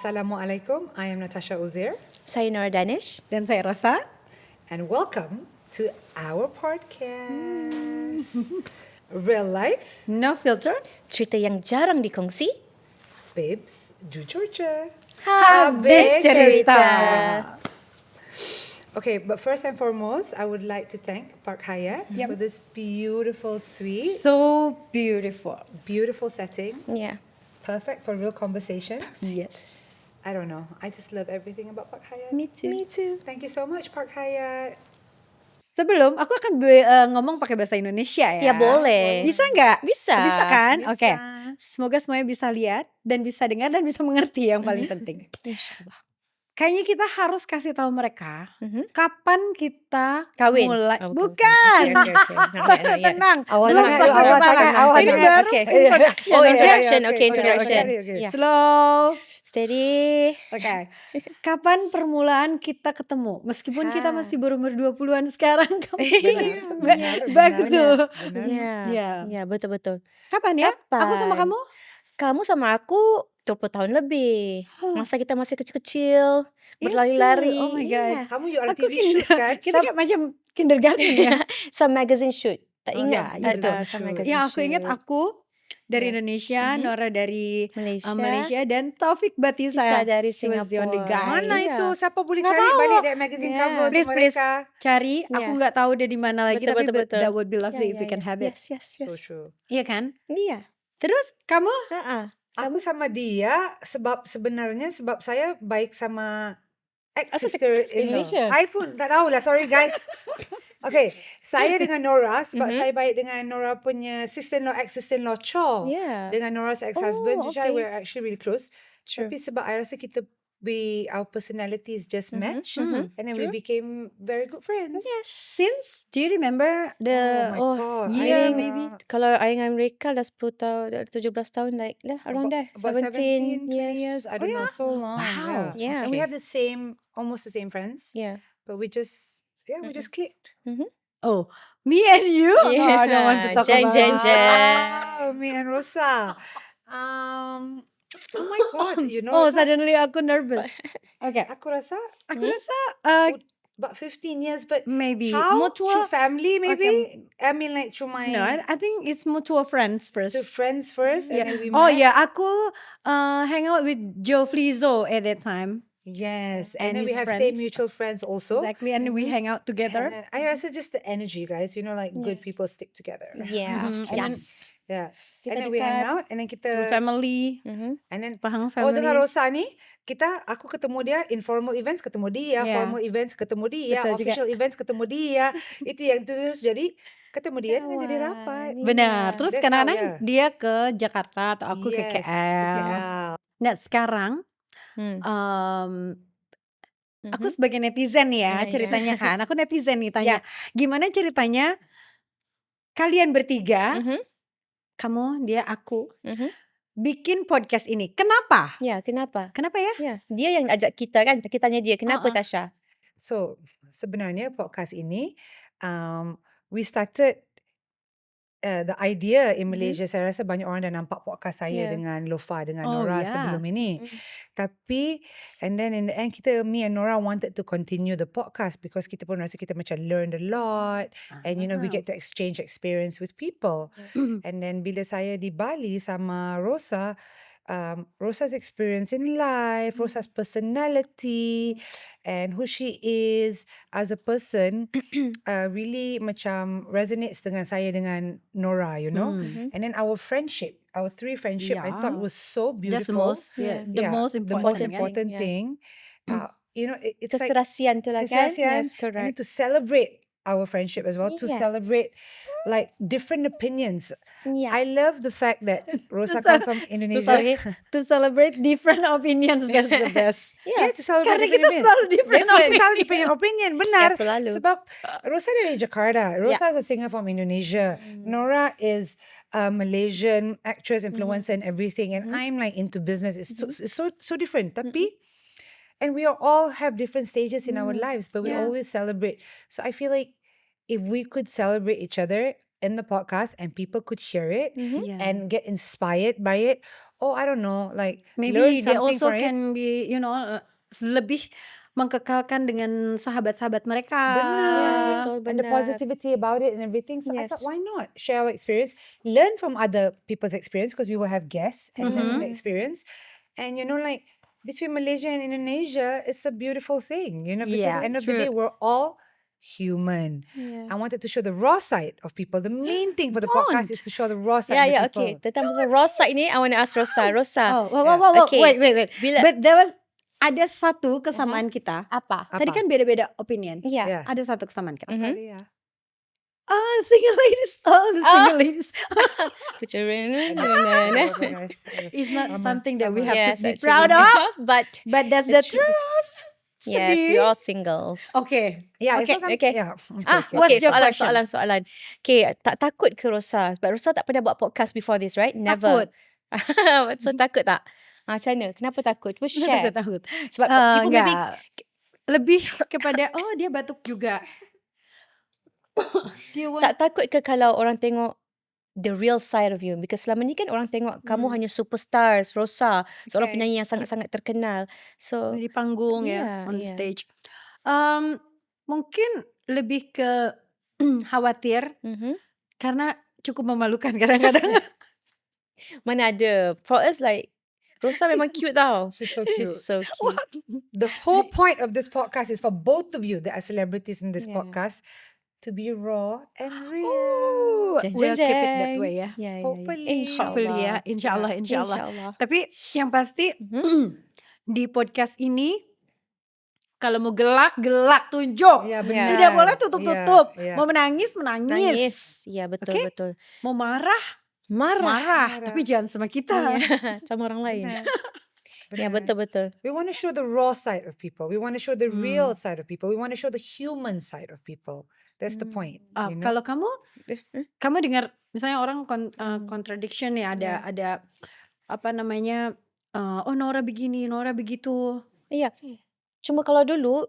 Assalamualaikum. I am Natasha Uzair. Saya Nora Danish. Dan saya Rosa. And welcome to our podcast. Real life, No filter. Cerita yang jarang dikongsi. babes, jujur je. Habis cerita. Okay, but first and foremost, I would like to thank Park Hyatt for this beautiful suite, So beautiful. beautiful setting, Yeah. perfect for real conversations. Yes. I don't know. I just love everything about Park Hyatt. Me too. Me too. Thank you so much, Park Hyatt. Sebelum aku akan ngomong pakai bahasa Indonesia ya. Ya boleh. Bisa nggak? Bisa. Bisa kan? Bisa. Oke. Semoga semuanya bisa lihat dan bisa dengar dan bisa mengerti yang paling penting. Insyaallah. Kayaknya kita harus kasih tahu mereka kapan kita Kawin. mulai. Oh, Bukan. Okay. Tenang. Awal Belum sangat, sampai awal ke sana. sangat, awal Ini sangat. baru Okay. introduction. Oh, oke? introduction. okay, Okay, okay, introduction. okay. Yeah. Slow. Steady. Oke. Kapan permulaan kita ketemu? Meskipun kita masih berumur 20-an sekarang, back to. Ya, betul-betul. Kapan ya? Kapan? Aku sama kamu? Kamu sama aku 20 tahun lebih. Masa kita masih kecil-kecil, berlari-lari. Itu, oh my God. Iya. Kamu you are Aku TV shoot kan? kita kayak macam kindergarten ya. Some magazine shoot. Tak Oh, ingat? yeah, Tak yeah, some true. magazine Yang aku ingat shoot. aku dari Indonesia, Nora dari Malaysia dan Taufik Bisa Batisa dari He was the only Singapore. guy. Mana Iya. itu? Siapa boleh Nggak cari tahu. balik dari magazine Yeah. cover untuk Please mereka? cari. Aku Yeah. nggak tahu dia di mana lagi, tapi Betul. that would be lovely if we can have it. Yes. So true. Iya kan? Iya. Terus kamu? Aku sama dia sebab saya baik sama Asal ex-sister cakap in law. Indonesia? I pun tak tahu lah, sorry guys. Okay, saya dengan Nora sebab saya baik dengan Nora punya sister-in-law, ex-sister-in-law Cho. Yeah. Dengan Nora's ex-husband, Oh, which I okay. were actually really close. True. Tapi sebab I rasa our personalities just match, and then we True. became very good friends. Yes. Since, do you remember the Oh my God, year I think maybe? kalau I dengan mereka dah 10 tahun, dah 17 tahun like lah around there. About 17 20 years. I don't know, so long. Wow. Yeah. And we have almost the same friends. Yeah. But we just clicked. Oh, me and you? Yeah. Oh, I don't want to talk Jeng, about jeng, it. jeng. Wow, me and Rosa. Oh my God, you know. Oh, Rosa, suddenly aku nervous. Okay. aku rasa Aku rasa about 15 years, but maybe how? mutual. Through family, maybe? I mean, like through my No, I think it's mutual friends first. to friends first, and Yeah. then we Oh met. yeah, aku hang out with Joe Flizzo at that time. Yes, And and then we his have same friends. mutual friends also. Exactly, and we hang out And together. then I rasa just the energy, guys. You know, like good people stick together. Yeah. Mhm. And Yes. Yeah. Kita And then we hang dekat. out, and then Through kita, family, and then Pahang oh, family. dengan Rosa ni, aku ketemu dia, informal events ketemu dia, Yeah. formal events ketemu dia, Betul juga. official events ketemu dia. Itu yang terus jadi ketemu dia dengan jadi rapat. Benar. Terus That's kadang-kadang how, yeah. dia ke Jakarta atau aku ke Yes, KL. KL. Nah sekarang aku sebagai netizen ya Iya. ceritanya kan. Aku netizen nih tanya, gimana ceritanya kalian bertiga, kamu, dia, aku, bikin podcast ini? Kenapa? Ya, kenapa? Kenapa ya? Ya, dia yang ajak kita kan. Kita tanya dia, kenapa Tasha? So sebenarnya podcast ini we started the idea in Malaysia. Saya rasa banyak orang dah nampak podcast saya Yeah. dengan Lofa, dengan Oh, Nora yeah. sebelum ini. Tapi and then in the end me and Nora wanted to continue the podcast because kita pun rasa kita macam learned a lot, and you know we get to exchange experience with people. And then bila saya di Bali sama Rosa, Rosa's experience in life, Rosa's personality, and who she is as a person really macam resonates dengan saya dengan Nora, you know. And then our friendship, our three friendship, I thought Yeah. was so That's the beautiful. most, the most The important. most kan? important Yeah. thing. You know, it's like Keserasian tu lah kan? keserasian, Yes, and then correct. to celebrate our friendship as well, to Yes. celebrate like different opinions. Yeah. I love the fact that Rosa comes from Indonesia. Sorry, to celebrate different opinions, that's the best. Yeah, to celebrate Karena different kita opinions. selalu different Kita opinions. selalu different opinion, benar. Ya, selalu. Sebab Rosa dari Jakarta. Rosa is a singer from Indonesia. Nora is a Malaysian actress, influencer, and everything. And I'm like into business. It's so different. Tapi, and we all have different stages in our lives, but we Yeah. always celebrate. So I feel like if we could celebrate each other, in the podcast and people could hear it Yeah. and get inspired by it. Oh, I don't know, like learn Maybe they something also from it. can be, lebih mengkekalkan dengan sahabat-sahabat mereka. Benar. betul, And the benar. positivity about it and everything. So I thought, Yes. why not share our experience, learn from other people's experience, because we will have guests and learn from the Mhm. experience. And like between Malaysia and Indonesia, it's a beautiful thing, because Yeah, end of the true. day, we're all human. Yeah. I wanted to show the raw side of people. The main thing for the podcast is Don't. to show the raw side Yeah, of the yeah, people. okay. Tentang pasal Rosa ini, I want to ask Rosa. Rosa, Oh, whoa, Yeah. whoa, whoa, okay. wait. Bila But there was ada satu kesamaan kita. apa? Tadi Apa? kan beda-beda opinion. Iya. Yeah. Ada satu kesamaan kita. Mhm. Apa dia? Single ladies. The single ladies. Put your Guys. It's not Sama, something that we sama. have Yes, to be actually, proud of. but But that's the It's true. truth. yes, Sedih. we're all singles. Okay. Yeah, it's Okay, not some- okay. Yeah. What's Okay, your question? soalan. Okay, tak takut ke Rosa? Sebab Rosa tak pernah buat podcast before this, right? Never. Takut. So takut tak? Macam mana? Kenapa takut? Cuba share. Takut. Sebab people maybe Enggak. Lebih kepada dia batuk juga. Dia want- tak takut ke kalau orang tengok the real side of you? Because selama ni kan orang tengok kamu hanya superstars, Rosa, seorang Okay. penyanyi yang sangat-sangat terkenal. So, di panggung Yeah, on the yeah. stage. Mungkin lebih ke khawatir karena cukup memalukan kadang-kadang. mana ada. For us like, Rosa memang cute tau. She's so cute. She's so cute. The whole point of this podcast is for both of you that are celebrities in this Yeah. podcast to be raw and real. Oh, Jeng, we'll jeng, keep it that jeng. way ya. Ya, ya, ya. Hopefully. Hopefully ya, insyaallah. Insyaallah. Tapi yang pasti di podcast ini kalau mau gelak tunjuk. Ya, benar. Tidak boleh tutup-tutup. Ya, ya. Mau menangis menangis. Nangis. Ya, betul, Okay. betul. Mau marah Marah. tapi jangan sama kita. Ya, sama orang lain. Ya, betul, betul. We want to show the raw side of people. We want to show the real side of people. We want to show the human side of people. That's the point. you know? Kalau kamu dengar misalnya orang contradiction ya, ada apa namanya, Nora begini, Nora begitu. Iya. Cuma kalau dulu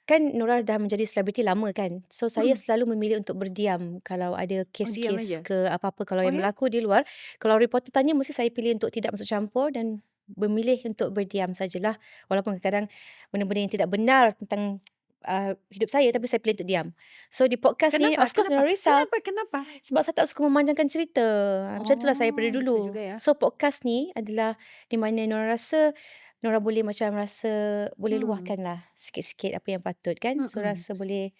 kan Nora dah menjadi selebriti lama kan. So saya selalu memilih untuk berdiam kalau ada diam kes-kes aja? ke apa-apa kalau yang ya? berlaku di luar. Kalau reporter tanya mesti saya pilih untuk tidak masuk campur dan memilih untuk berdiam sajalah. Walaupun kadang-kadang benda-benda yang tidak benar tentang hidup saya tapi saya pilih untuk diam. So di podcast ni of course Nora risau. Kenapa? Sebab saya tak suka memanjangkan cerita. Macam itulah saya pada Betul dulu. juga ya. So podcast ni adalah di mana Nora rasa Nora boleh macam rasa boleh luahkan lah sikit-sikit apa yang patut kan. So rasa boleh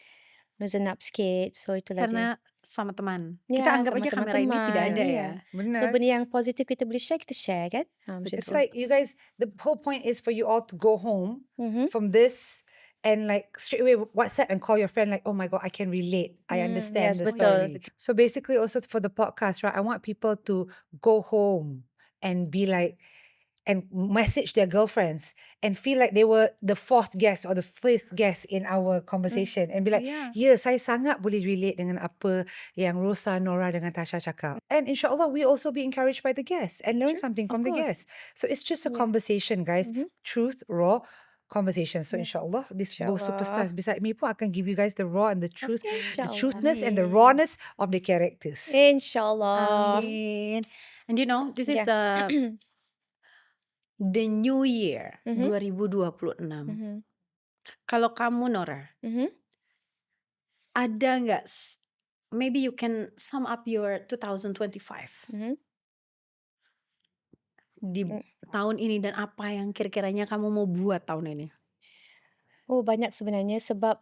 loosen up sikit. So itulah Karena sama teman. dia. Kita anggap sama aja kamera ini tidak teman-teman. ada Iya. ya. Benar. So benda yang positif kita boleh share, kita share kan. Macam It's tu. like you guys, the whole point is for you all to go home Mhm. from this and like straight away WhatsApp and call your friend like, oh my God, I can relate. I understand yes, the betul. story. So basically also for the podcast, right, I want people to go home and be like, and message their girlfriends and feel like they were the fourth guest or the fifth guest in our conversation and be like, Yeah. saya sangat boleh relate dengan apa yang Rosa, Nora dengan Tasha cakap. And insyaAllah, we also be encouraged by the guests and learn something from the course. guests. So it's just a conversation, guys. Truth, raw conversation. So insyaAllah, these both superstars beside me pun akan give you guys the raw and the truth, the InsyaAllah. truthness and the rawness of the characters. InsyaAllah. Amin. And this is Yeah. the new year 2026. Kalau kamu Nora, ada nggak maybe you can sum up your 2025 di tahun ini dan apa yang kira-kiranya kamu mau buat tahun ini? Oh, banyak sebenarnya sebab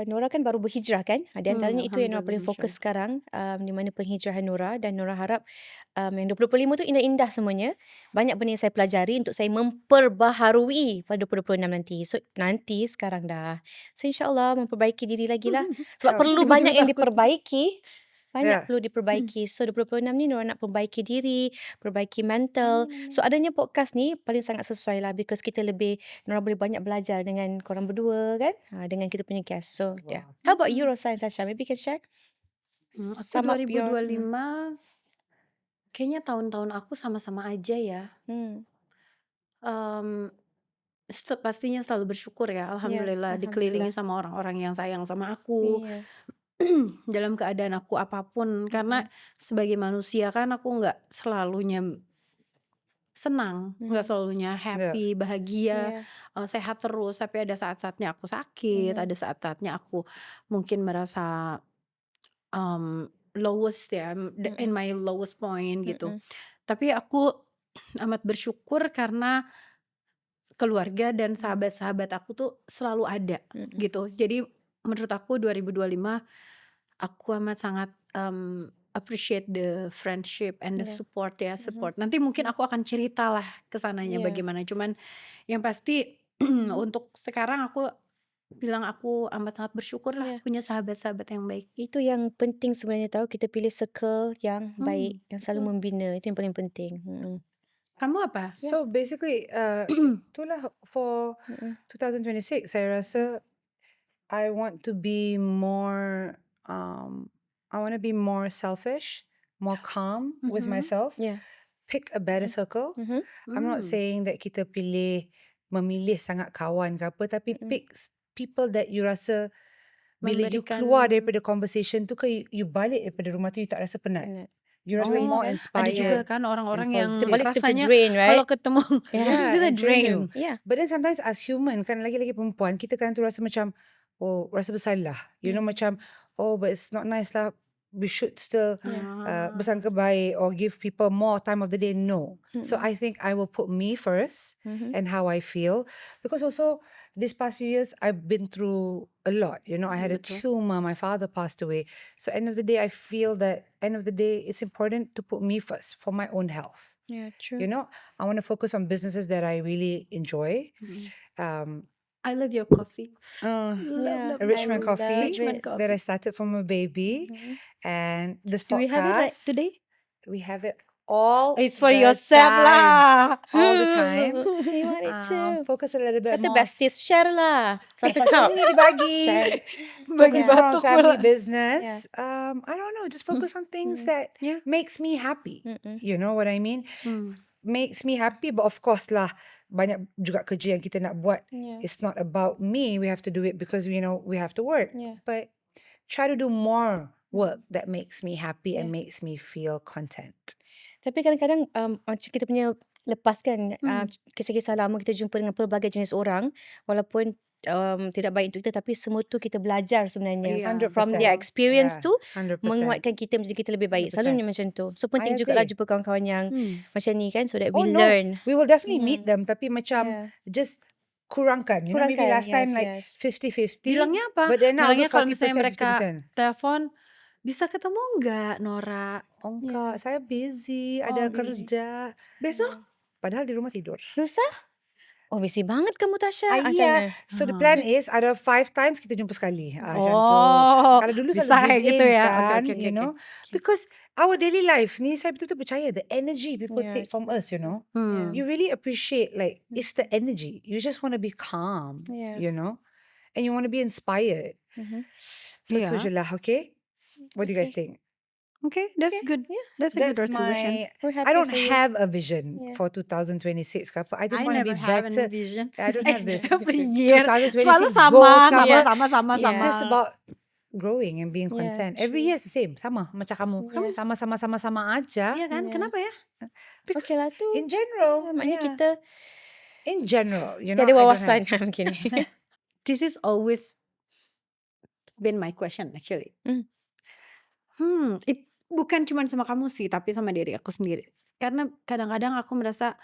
Nora kan baru berhijrah kan. Di antaranya itu yang Nora paling fokus sekarang, di mana penghijrahan Nora, dan Nora harap yang 2025 tu indah-indah semuanya. Banyak benda yang saya pelajari untuk saya memperbaharui pada 2026 nanti. So nanti sekarang dah. So insyaAllah memperbaiki diri lagi lah. Sebab perlu banyak yang diperbaiki. Banyak perlu diperbaiki. So 2026 ni Nora nak perbaiki diri, perbaiki mental. So adanya podcast ni paling sangat sesuai lah, because kita lebih, Nora boleh banyak belajar dengan korang berdua kan, dengan kita punya guest. So yeah. How about you Rosa and Tasha? Maybe you can share? Aku Sum up your 2025 kayaknya tahun-tahun aku sama-sama aja ya. Pastinya selalu bersyukur ya, alhamdulillah dikelilingi sama orang-orang yang sayang sama aku. Iya. dalam keadaan aku apapun. Karena sebagai manusia kan aku nggak selalunya senang, nggak selalunya Yeah. happy, bahagia, Iya. sehat terus. Tapi ada saat-saatnya aku sakit, Mhm. ada saat-saatnya aku mungkin merasa lowest ya, in Mhm. my lowest point gitu. Mhm. Tapi aku amat bersyukur karena keluarga dan sahabat-sahabat aku tuh selalu ada Mhm. gitu. Jadi menurut aku 2025 aku amat sangat appreciate the friendship and the Iya. support ya, Mhm. support. Nanti mungkin aku akan cerita lah kesananya Iya. bagaimana. Cuman yang pasti untuk sekarang aku bilang aku amat sangat bersyukur lah Iya. punya sahabat-sahabat yang baik. Itu yang penting sebenarnya tahu, kita pilih circle yang baik, yang selalu Betul. membina, itu yang paling penting. Kamu apa? Ya. So basically, itulah for Mhm. 2026. Saya rasa I want to be more. I want to be more selfish, more calm with myself. Ya. Pick a better circle. Mhm. I'm not saying that kita memilih sangat kawan ke apa, tapi pick people that you rasa bila you keluar daripada conversation tu ke you balik daripada rumah tu you tak rasa penat. Penat. You rasa Drain more kan? Ada juga inspired kan orang-orang and yang Kita balik kita macam rasanya drain, kalau right? ketemu Yeah. maksudnya and drain you. drain. Yeah. But then sometimes as human kan lagi-lagi perempuan kita kan tu rasa macam rasa bersalah. You know macam but it's not nice lah. We should still bersangka baik or give people more time of the day. No. So I think I will put me first and how I feel, because also this past few years I've been through a lot. You know, I had a tumor. My father passed away. So end of the day, I feel that end of the day it's important to put me first for my own health. Yeah, true. You know, I want to focus on businesses that I really enjoy. I love your coffee. Yeah, A Richmond I coffee love Richmond it. that I coffee. started from a baby, and this Do we have it right podcast today? we have it all. It's for the yourself time, lah. all the time. You want it too. Focus a little bit Kata more. besties, share lah. Satu Lepas cup. ni dibagi. Share. Bagi Focus more on batuk family pula. business. Yeah. I don't know. Just focus on things that Yeah. makes me happy. You know what I mean? Hmm. Makes me happy, but of course lah, banyak juga kerja yang kita nak buat. Yeah. It's not about me. We have to do it because we have to work. Yeah. But try to do more work that makes me happy and Yeah. makes me feel content. Tapi kadang-kadang macam kita punya lepas kan kisah-kisah lama kita jumpa dengan pelbagai jenis orang, walaupun tidak baik untuk kita, tapi semua tu kita belajar sebenarnya. Iya. 100%. From their experience Yeah, tu 100%. menguatkan kita menjadi kita lebih baik. 100%. Selalunya macam tu. So penting I jugalah agree. jumpa kawan-kawan yang macam ni kan, so that we Oh no, learn. we will definitely meet them. Tapi macam Yeah. just kurangkan. You know, maybe Kurangkan, last time yes, like yes. 50-50. Bilangnya apa? But then now Bilangnya kalau 40%, misalnya mereka 50%. telepon, bisa ketemu nggak Nora? Oh enggak, saya busy, ada busy. kerja. Besok? Padahal di rumah tidur. Lusa? Oh, busy banget kamu Tasha. Macam Yeah. mana? So the plan is ada 5 times kita jumpa sekali. Macam tu. Oh, Kalau dulu bisa selalu kayak give gitu in ya. kan, Oke. you know. Because our daily life ni saya betul-betul percaya the energy people Yeah, take from us, you know. Hmm. You really appreciate like it's the energy. You just want to be calm, Yeah. you know. And you want to be inspired. So Yeah. tu je lah, okay? What do you guys think? Okay, that's good. Yeah. That's a good That's resolution. We're happy I don't for you. have a vision Yeah. for 2026 ke apa. I just I want to never be have better. any vision. I don't have this. Every year 2026 selalu goals ke sama, apa. sama. It's just about growing and being Yeah, content. Every true. year is the same. Sama macam kamu. Yeah. Sama aja. Iya kan? Yeah. Kenapa ya? Because Okay lah tu. in general, Maknanya yeah. kita In general, you know, tiada I don't wawasan. have. Mungkin. This is always been my question actually. It bukan cuma sama kamu sih, tapi sama diri aku sendiri. Karena kadang-kadang aku merasa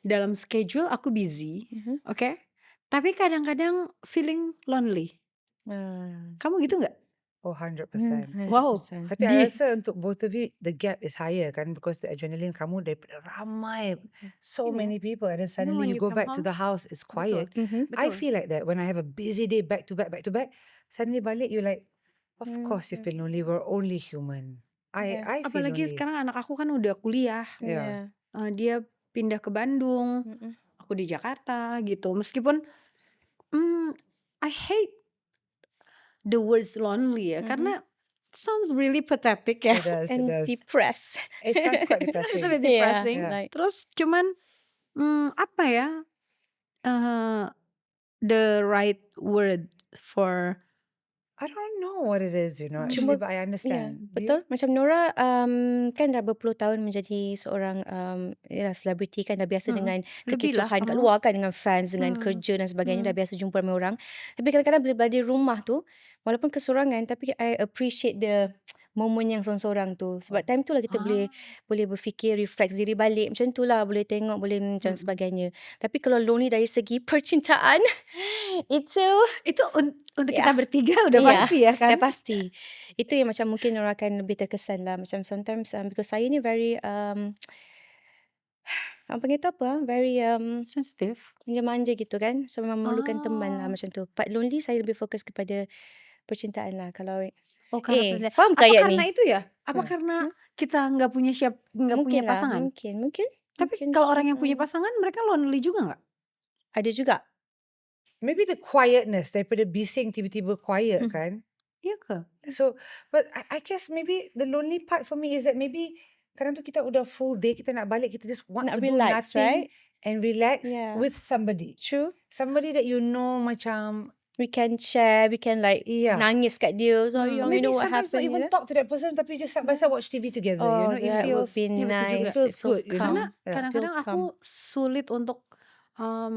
dalam schedule aku busy, oke? Tapi kadang-kadang feeling lonely. Kamu gitu nggak? Oh, 100%. Wow. 100%. Tapi I rasa untuk both of you, the gap is higher kan, because the adrenaline kamu daripada ramai, so Iya. many people, and then when suddenly you you go come back to home, the house, it's quiet. Betul. I feel like that when I have a busy day back to back, suddenly balik you're like, of course you feel lonely. We're only human. Yeah. I feel Apalagi lonely. sekarang anak aku kan udah kuliah. Yeah. Dia pindah ke Bandung, aku di Jakarta gitu. Meskipun I hate the words lonely ya, karena it sounds really pathetic ya. It does. And depressed. It sounds quite It's depressing. a bit Yeah, depressing. like- Terus cuman apa ya? The right word for I don't know what it is, actually, Cuma but I ya, understand. Do you? betul. Macam Nora, kan dah berpuluh tahun menjadi seorang, yalah selebriti kan, dah biasa Mm. dengan Lebih lah kekecohan kat kamu. luar kan, dengan fans, dengan Hmm. kerja dan sebagainya, dah Hmm. biasa jumpa ramai orang. Tapi kadang-kadang bila berada di rumah tu, walaupun kesorangan, tapi I appreciate the momen yang sorang-sorang tu. Sebab time tu lah kita boleh Ah. boleh berfikir, reflect diri balik, macam tu lah, boleh tengok, boleh macam Mm-mm. sebagainya. Tapi kalau lonely dari segi percintaan, itu Itu untuk ya. kita bertiga udah Iya, pasti ya dah kan? pasti. Itu yang macam mungkin Nora akan lebih terkesan lah. Macam sometimes, because saya ni very, orang panggil tu apa, very, Sensitif. manja-manja gitu kan. So memang memerlukan teman lah Ah. macam tu. Part lonely saya lebih fokus kepada percintaan lah. Kalau Oh, karena percaya. faham Apa ke ayat karena ni? itu ya? Apa Yeah. karena Hah? kita nggak punya Mungkin lah, pasangan? mungkin. Tapi Mungkin, kalau orang yang punya pasangan, mereka lonely juga nggak? ada juga. Maybe the quietness daripada bising tiba-tiba quiet kan. Iya ke? So, but I guess maybe the lonely part for me is that maybe kadang tu kita udah full day, kita nak balik, kita just want Nak to do relax, nothing right? and relax Yeah. with somebody. True. Somebody that you know macam, We can share, we can like yeah. nangis kat dia. So, you Maybe know what sometimes not happened, even talk to that person, tapi just side by side watch TV together. Oh, It that would feels, be Iya, betul juga. nice. feels It feels good, calm. Karena Yeah. kadang-kadang Feels aku calm. sulit untuk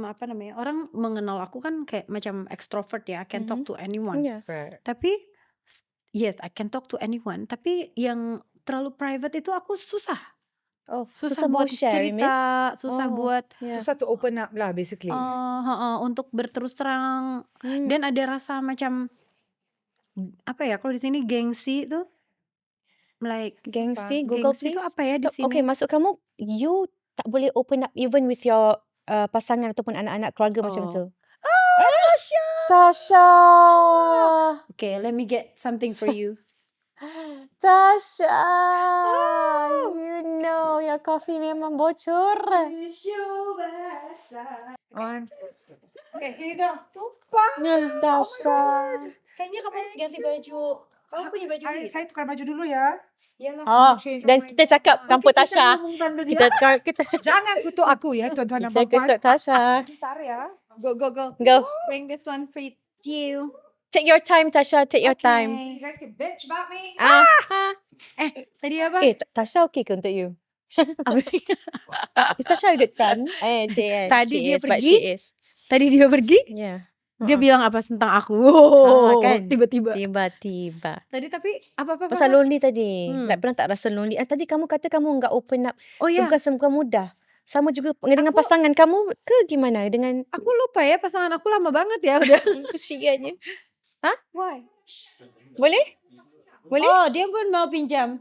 apa namanya, orang mengenal aku kan kayak macam extrovert ya, I can talk to anyone. Yeah. right. Tapi yes, I can talk to anyone. Tapi yang terlalu private itu aku susah. Oh, Susah mau buat share, you mean? cerita, susah Oh, buat yeah. Susah to open up lah basically. untuk berterus terang. Hmm. Dan ada rasa macam apa ya, kalau di sini gengsi tuh like Gengsi, Apa? Google gengsi itu please. apa ya di Okay, sini? maksud kamu, you tak boleh open up even with your pasangan ataupun anak-anak keluarga macam Oh. tu? Tasha. Tasha! Okay, let me get something for you. Tasha! You know, your coffee memang bocor. On. Okay, here you go. Tasha. Kayaknya kamu harus ganti baju. Kamu punya baju gitu. Saya tukar baju dulu ya. Iyalah. Oh, dan kita cakap tanpa Kita Tasha. ngomong tanpa dia. Kita Jangan kutuk aku ya, tuan-tuan dan kita puan-puan. kutuk Tasha. Bentar ya. Go. Go. Bring this one for you. Take your time, Tasha. Take your time. You guys can bitch about me. Tadi apa? Tasha okay ke untuk you? Apa? Is Tasha a good friend? Tadi dia but pergi. she is. Tadi dia pergi. Yeah. Dia bilang apa tentang aku? Kan? Tiba-tiba. Tiba-tiba. Tadi tapi apa? Pasal lonely tadi. Hmm. Like, pernah tak rasa lonely? Tadi kamu kata kamu enggak open up. Oh ya, Bukan mudah. Sama juga dengan pasangan kamu ke gimana? Dengan aku lupa ya pasangan aku lama banget ya udah. kesiannya. Why? Boleh? Oh, dia pun mau pinjam.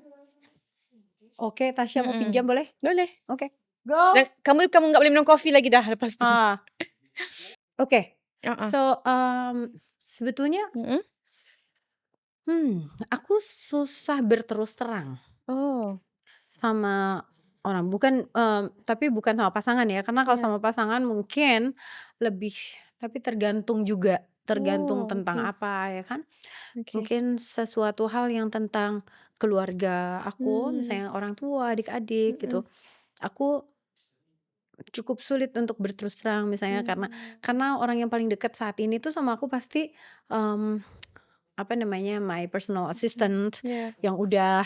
Oke, Tasya mau pinjam boleh? Boleh. Oke. Go. Dan kamu enggak boleh minum kopi lagi dah lepas tu. Oke. Uh-uh. So, sebetulnya aku susah berterus terang Oh. sama orang. Bukan tapi bukan sama pasangan ya. Karena kalau sama pasangan mungkin lebih, tapi tergantung juga. Tergantung tentang apa ya kan. Okay. Mungkin sesuatu hal yang tentang keluarga aku, misalnya orang tua, adik-adik gitu. Aku cukup sulit untuk berterus terang misalnya karena orang yang paling dekat saat ini tuh sama aku pasti apa namanya, my personal assistant yang udah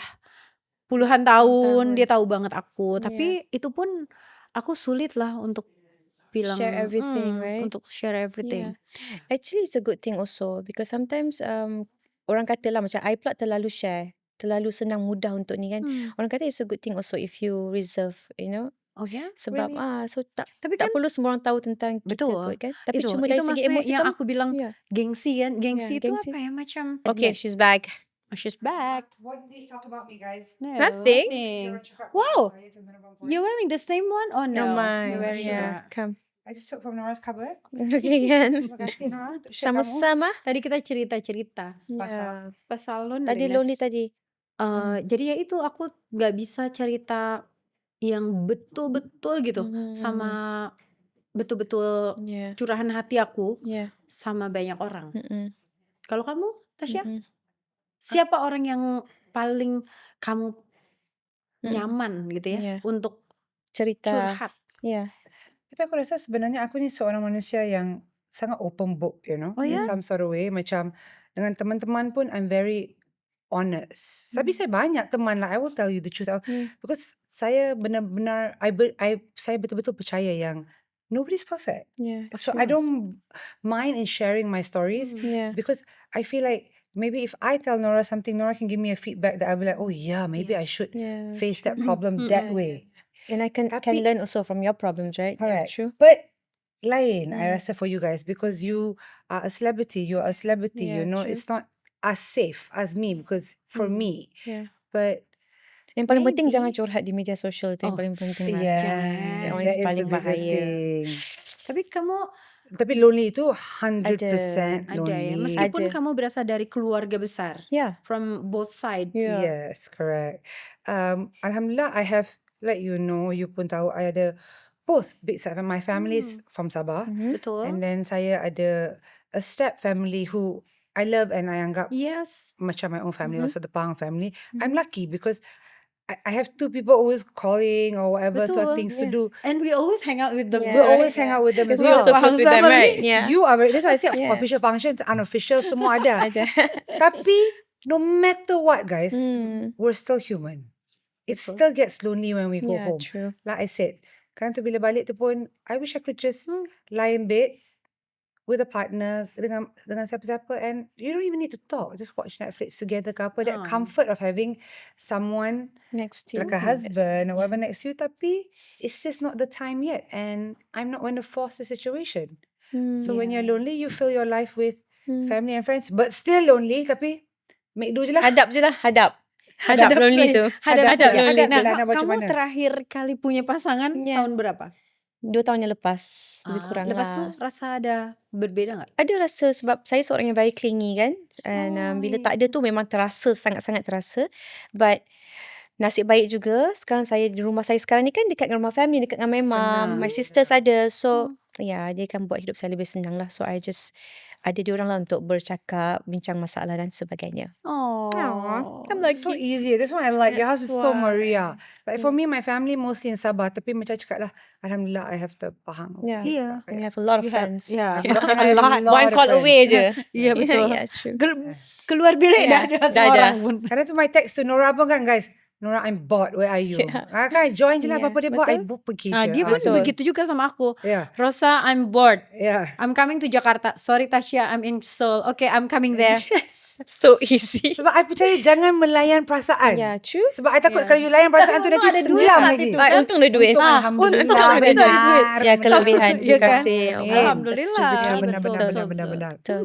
puluhan tahun, dia tahu banget aku. Tapi itu pun aku sulit lah untuk bilang Share everything, right? untuk share everything. Yeah. Actually, it's a good thing also because sometimes orang kata lah macam I pula terlalu share, terlalu senang mudah untuk ni kan. Orang kata it's a good thing also if you reserve, you know. Oh ya? Sebab Really? so tak Tapi tak kan perlu semua orang tahu tentang kita betul. kot kan. Tapi itu cuma dari segi maksudnya emosi yang kamu. aku bilang gengsi kan. Gengsi itu gengsi. apa ya, macam Okay, she's back. Oh, she's back. What did you talk about me, guys? No, Nothing. Wow. You're wearing the same one? Oh no. No, mine. You're wearing Yeah, that. come. I just took from Nora's cupboard. Okay kan. Terima kasih Nora untuk share kamu. Sama-sama. Tadi kita cerita-cerita Yeah. pasal loneliness. Tadi lonely tadi. Jadi ya itu aku nggak bisa cerita yang betul-betul gitu sama betul-betul Yeah. curahan hati aku Yeah. sama banyak orang. Mm-mm. Kalau kamu, Tasya, Mm-mm. siapa orang yang paling kamu nyaman gitu ya untuk Cerita. curhat? Yeah. Tapi aku rasa sebenarnya aku ni seorang manusia yang sangat open book, Oh in ya? some sort of way. Macam dengan teman-teman pun I'm very honest. Tapi saya banyak teman lah, I will tell you the truth. Yeah. Because saya benar-benar, saya betul-betul percaya yang nobody's perfect. Yeah. Of So I course. don't mind in sharing my stories Yeah. because I feel like maybe if I tell Nora something, Nora can give me a feedback that I'll be like, oh yeah, maybe I should Yeah. face that True. problem that Mm-mm. way. And I can Tapi learn also from your problems, right? Yeah, correct. true. But lain, I Mm. rasa for you guys because you are a celebrity, you're a celebrity, Yeah, true. it's not as safe as me because for Hmm. me. Yeah. But Yang paling penting jangan Maybe. curhat di media sosial, itu yang Oh, paling penting lah. yes, That one jangan. is that is the paling biggest bahaya. thing. Tapi kamu Tapi lonely itu Ada. 100% ada ya, lonely. meskipun Ada. kamu berasal dari keluarga besar, Yeah. from both sides. Yeah. Yes, correct. Alhamdulillah, I have, like you pun tahu, I ada both big side. My family is from Sabah. Mhm. Betul? And then saya ada a step family who I love and I anggap Yes. macam my own family, Mhm. also the Pang family. I'm Mhm. lucky because I have two people always calling or whatever sort of Betul. things to Yeah. do. And we always hang out with them We too, Yeah. always right? hang out with them as Because we are so well. close with them, Family. right? Yeah. You are, that's why I say Yeah. official functions, unofficial, semua ada. Ada. Tapi no matter what, guys, we're still human. It Betul. still gets lonely when we go Yeah, home. true. Like I said, kadang tu bila balik tu pun, I wish I could just lie in bed with a partner, dengan siapa-siapa, and you don't even need to talk. Just watch Netflix together ke apa. That Ah. comfort of having someone Next to like a you. husband or Yeah. whatever next to you, tapi it's just not the time yet, and I'm not going to force the situation. So when you're Yeah. lonely, you fill your life with Hmm. family and friends, but still lonely, tapi make do je lah. Hadap je lah, hadap. Hadap Hadap lonely saja. tu. Hadap Hadap saja. saja. lonely Nah, tu. nah, macam Kamu mana? terakhir kali punya pasangan Yeah. tahun berapa? 2 tahun yang lepas. Lebih Ah, kurang lepas tu lah. rasa ada berbeda nggak? Ada rasa sebab saya seorang yang very clingy kan. And bila tak ada tu memang terasa, sangat-sangat terasa. But nasib baik juga sekarang saya di rumah saya sekarang ni kan dekat dengan rumah family, dekat dengan my mom, my Senang. sisters ada. So ya, dia akan buat hidup saya lebih senang lah. So I just ada diorang lah untuk bercakap, bincang masalah dan sebagainya. Oh, I'm So lucky. easy. That's why I like your house That's is so why. meriah. Like for Yeah. me, my family mostly in Sabah. Tapi macam cakap lah, Alhamdulillah, I have the Pahang. Yeah. Iya. And you have a lot of You have, friends. yeah, I a have lot. lot One of call friends. away je. Iya betul. Yeah, true. Keluar bilik dah Yeah, ada dah semua ada. orang pun. Kadang tu my text to Nora pun kan, guys. Nora, I'm bored. Where are you? Yeah. Kan, join je lah Yeah, apa-apa dia buat. I betul. book pergi Ah, je. dia pun Betul. begitu juga sama aku. Yeah. Rosa, I'm bored. Yeah. I'm coming to Jakarta. Sorry Tasya, I'm in Seoul. Okay, I'm coming there. Yes. So easy. Sebab I percaya jangan melayan perasaan. Yeah, true. Sebab I takut Yeah. kalau you layan perasaan tu Untung nanti ada duit tenggelam saat lagi. itu. Ah, untung ada duit. Untung Ah, Alhamdulillah. untung ada duit. benar, Ya, kelebihan Iya kan? dikasih. Amin. That's Alhamdulillah. rezeki. Ya, Betul, benar, betul, benar. Betul.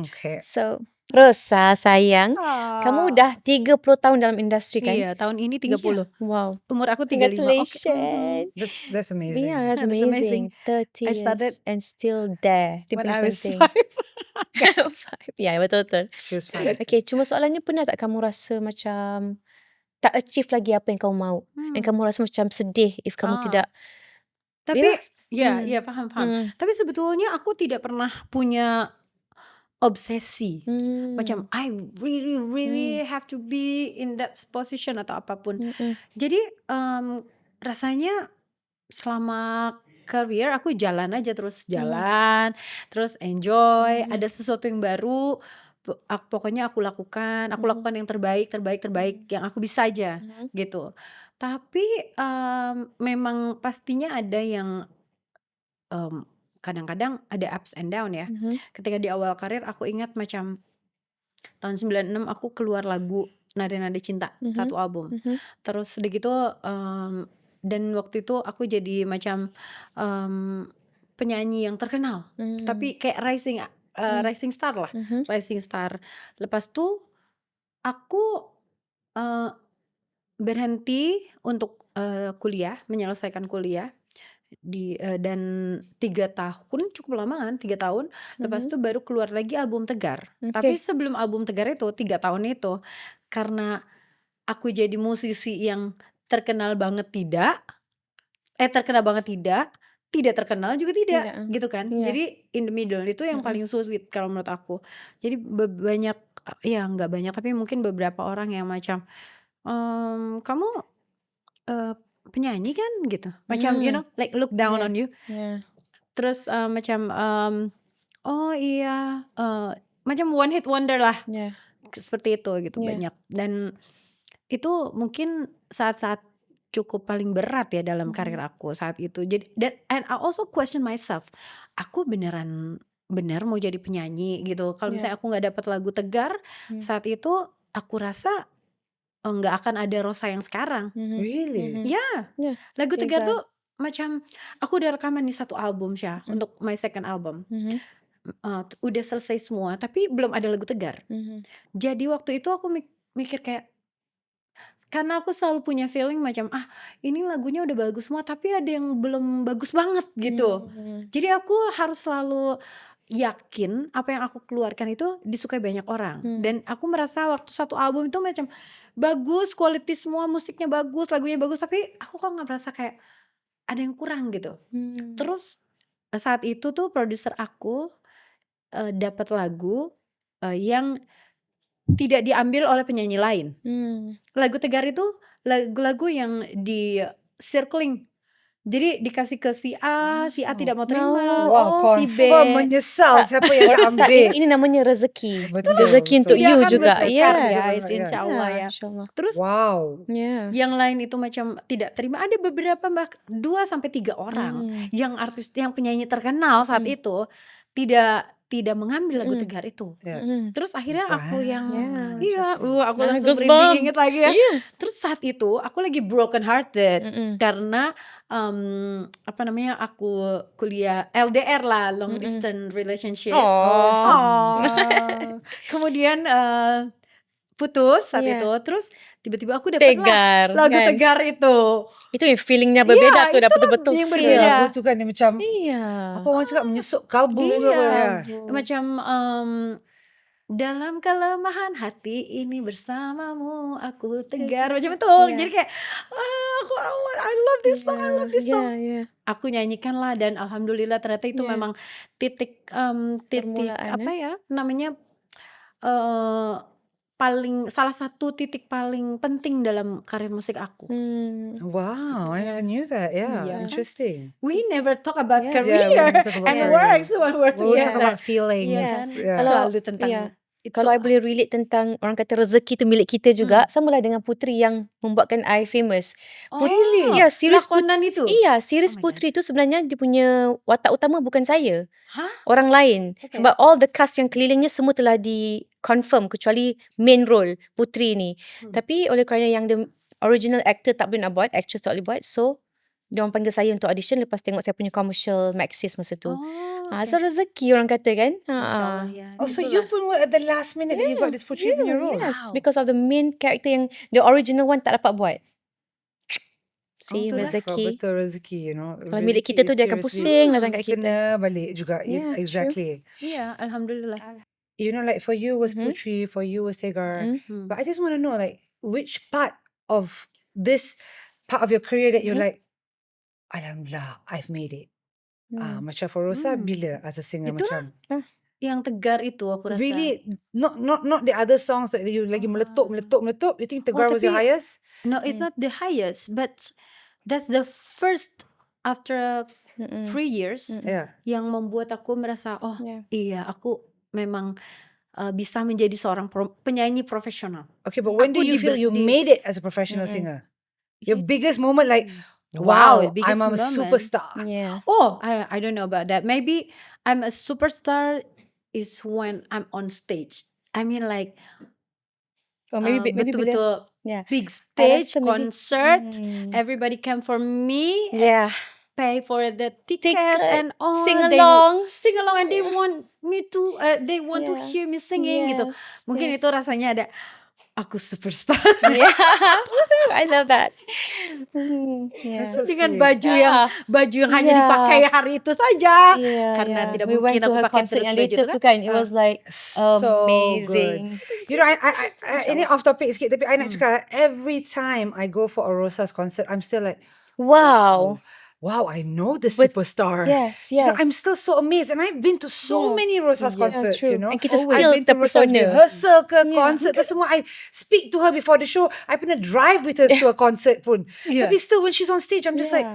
Okay. So, Rosa sayang, kamu dah 30 tahun dalam industri kan? Iya, tahun ini 30. Wow. Umur aku 35. Congratulations. That's amazing. Yeah, that's That's amazing. amazing. 30 I started years and still there. Itu When paling I was penting. 5. 5. Ya, betul-betul. She was fine. Okay, cuma soalannya pernah tak kamu rasa macam tak achieve lagi apa yang kamu mau? Dan kamu rasa macam sedih if kamu Ah. tidak. Tapi, Yelah. ya paham. Hmm. Tapi sebetulnya aku tidak pernah punya obsesi. Macam I really have to be in that position atau apapun. Jadi rasanya selama career aku jalan aja terus jalan, terus enjoy, ada sesuatu yang baru, pokoknya aku lakukan yang terbaik yang aku bisa aja gitu. Tapi memang pastinya ada yang kadang-kadang ada ups and down ya. Ketika di awal karir aku ingat macam tahun 96 aku keluar lagu Nada-Nada Cinta, satu album. Terus udah gitu dan waktu itu aku jadi macam penyanyi yang terkenal. Tapi kayak rising star lah. Rising star. Lepas tuh aku berhenti untuk menyelesaikan kuliah. Dan 3 tahun cukup lama kan, 3 tahun. Lepas itu baru keluar lagi album Tegar. Tapi sebelum album Tegar itu 3 tahun itu, karena aku jadi musisi yang terkenal banget tidak terkenal juga tidak gitu kan. Jadi in the middle itu yang paling sulit kalau menurut aku. Jadi banyak, ya nggak banyak tapi mungkin beberapa orang yang macam kamu penyanyi kan gitu, macam you know like look down on you. Terus macam oh iya macam one hit wonder lah Yeah. seperti itu gitu Yeah. banyak. Dan itu mungkin saat-saat cukup paling berat ya dalam karir aku saat itu. Jadi and I also question myself. Aku beneran bener mau jadi penyanyi gitu. Kalau Yeah. misalnya aku nggak dapat lagu Tegar saat itu, aku rasa nggak akan ada Rosa yang sekarang. Really? Ya, Yeah. lagu Tegar Tegar. tuh macam aku udah rekaman di satu album Syah untuk my second album. Udah selesai semua tapi belum ada lagu Tegar. Jadi waktu itu aku mikir kayak, karena aku selalu punya feeling macam ini lagunya udah bagus semua tapi ada yang belum bagus banget gitu. Jadi aku harus selalu yakin apa yang aku keluarkan itu disukai banyak orang. Dan aku merasa waktu satu album itu macam bagus, quality semua, musiknya bagus, lagunya bagus, tapi aku kok nggak merasa kayak ada yang kurang gitu. Terus saat itu tuh produser aku dapat lagu yang tidak diambil oleh penyanyi lain. Lagu Tegar itu lagu-lagu yang di circling. Jadi dikasih ke si A tidak mau terima, Wow, si B. confirm menyesal siapa yang tak Tak, ambil. ini namanya rezeki. Betul, Rezeki betul. untuk Dia you akan juga. bertukar Yes. guys, insya Allah ya. Insyaallah. Terus Wow. Yeah. yang lain itu macam tidak terima. Ada beberapa 2-3 orang yang artis, yang penyanyi terkenal saat itu tidak mengambil lagu Tegar itu. Terus akhirnya aku yang aku langsung merinding inget lagi ya. Yeah. Terus saat itu aku lagi broken hearted karena apa namanya, aku kuliah LDR lah, long distance relationship. Kemudian putus saat Yeah. itu. Terus tiba-tiba aku dapat Tegar, lagu kan? Tegar itu. Itu yang feelingnya berbeda tuh, dah itulah betul-betul yang feel. berbeda. Lagu tu kan dia macam Iya. apa orang cakap menyusuk kalbu ke apa ya. Macam dalam kelemahan hati ini bersamamu aku tegar, macam itu. Jadi kayak I love this song, I love this song. Aku nyanyikan lah, dan alhamdulillah ternyata itu memang titik Permulaan, apa ya namanya, salah satu titik paling penting dalam karir musik aku. Wow, I never knew that. Yeah, Iya. interesting. We never talk about Yeah. career Yeah, we never talk about and career. works when we're We always talk together. about feelings. Yeah. Yeah. Kalau- Selalu tentang itu. Kalau I boleh relate tentang orang kata rezeki tu milik kita juga, samalah dengan Putri yang membuatkan I famous. Really? Ya, series Lakonan itu? Iya, series Oh my Putri tu sebenarnya dia punya watak utama bukan saya. Hah? Orang lain. Okay. Sebab all the cast yang kelilingnya semua telah di confirm kecuali main role Putri ni. Tapi oleh kerana yang the original actor tak boleh nak buat, actress tak boleh buat, so dia orang panggil saya untuk audition lepas tengok saya punya commercial Maxis masa tu. So rezeki orang kata kan. Insyaallah ya. Oh, so you pun were at the last minute that you got this Putri punya role. Yes, because of the main character yang the original one tak dapat buat. See, Betul lah. rezeki. Betul rezeki, you know. Kalau milik Rezeki kita tu is dia akan seriously pusing datang kat kita. kena balik juga. Yeah, Exactly. Iya, alhamdulillah. You know, like for you was Putri, for you was Tegar. But I just want to know, like, which part of this part of your career that you're like, Alhamdulillah, I've made it. Macam for Rosa, bila as a singer Itulah. macam? Yang Tegar itu aku rasa. Really, not the other songs that you lagi meletup. You think Tegar was your tapi- highest? No, it's not the highest, but that's the first after 3 years Yeah. yang membuat aku merasa iya, aku memang bisa menjadi seorang penyanyi profesional. Okay, but when do Aku you feel you di- made it as a professional singer? Your biggest moment, like, Wow, wow, biggest I'm a moment. superstar. Yeah. Oh, I don't know about that. Maybe I'm a superstar is when I'm on stage. I mean like Or maybe bila betul-betul yeah. big I stage rasa maybe- concert. Everybody come for me, Yeah. pay for the tickets Ticket, and all. sing They along. sing along and they want me to they want to Yeah. hear me singing gitu. Yes, Mungkin yes. itu rasanya ada aku superstar Yeah. I love that. Yeah. That's so dengan sweet. baju yang hanya Yeah. dipakai hari itu saja. Yeah, Karena yeah. tidak We went mungkin to aku her pakai concert terus yang baju itu latest tu kan. It was like So amazing. good. You know, I ini off topic sikit, tapi I nak cakap, every time I go for a Rosa's concert, I'm still like, Wow. wow, I know the But- superstar. Yes, You know, yes. I'm still so amazed, and I've been to so Yeah. many Rosa's Yeah, concerts. true. You know, And kita I've still been to Rosa's terpesona. rehearsal ke Yeah. concert ke semua. I speak to her before the show. I pernah drive with her to a concert pun. Yeah. Tapi still, when she's on stage, I'm just like,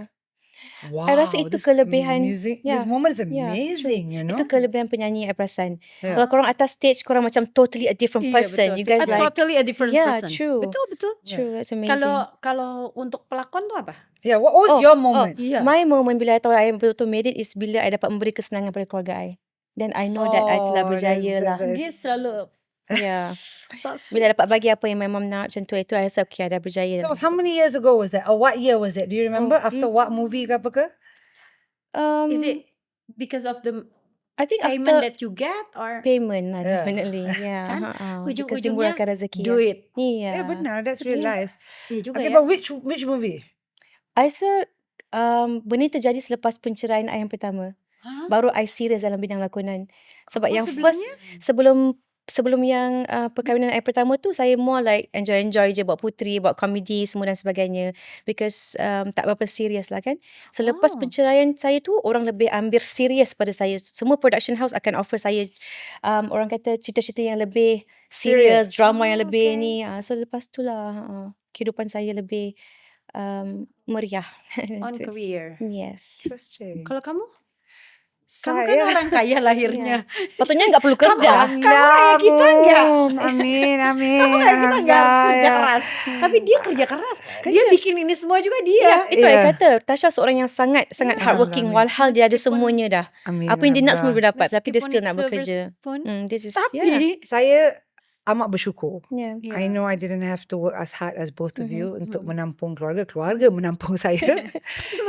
I rasa Wow, itu this kelebihan, music, this ya, moment is true. amazing, you Itu know? kelebihan penyanyi I perasan. Yeah. Kalau korang atas stage, korang macam totally a different Iya person. betul You sih. guys A like, totally a different yeah, person. true, Betul. true. That's amazing. Kalau untuk pelakon tuh apa? Yeah, what was your moment? Iya. My moment bila I tahu I betul-betul made it is bila I dapat memberi kesenangan pada keluarga I. Then I know that I telah Oh, that's berjaya the lah. best. Dia selalu Yeah. so Bila sweet. dapat bagi apa yang my mom nak macam tu, itu I rasa okay, I dah berjaya So lah. how many years ago was that? Or what year was that? Do you remember? After what movie ke apa ke? Is it because of the I think payment after that you get or payment lah, Yeah. definitely. Yeah. Kan? Because Ujung-ujungnya dimurahkan rezeki. do it. Yeah. Yeah, benar. That's real Betul. life. Iya juga Okay, ya. but which movie? I rasa benda ni terjadi selepas penceraian I yang pertama. Hah? Baru I serious dalam bidang lakonan. Sebab Oh, yang first, sebelum yang perkahwinan I pertama tu, saya more like enjoy je buat puteri, buat komedi semua dan sebagainya. Because tak berapa serius lah kan. So lepas penceraian saya tu, orang lebih ambil serius pada saya. Semua production house akan offer saya orang kata cerita-cerita yang lebih serius, drama yang lebih ni. So lepas tu lah kehidupan saya lebih meriah. On career. Yes. Interesting. Kalau kamu? Kamu kan Saya orang kaya lahirnya. Patutnya nggak perlu kerja. Kamu kayak kita enggak? Amin. Kamu kayak kita enggak harus kerja keras. Tapi dia kerja keras. Dia bikin ini semua juga dia. Itu I Yeah. kata Tasha seorang yang sangat hardworking. Walhal dia ada semuanya dah. Amin. Apa yang dia nak semua dia dapat. Tapi dia Meskipun still nak it's bekerja. service pun. This is Tapi Saya amat bersyukur. yeah. I know I didn't have to work as hard as both of you untuk menampung keluarga. Keluarga menampung saya.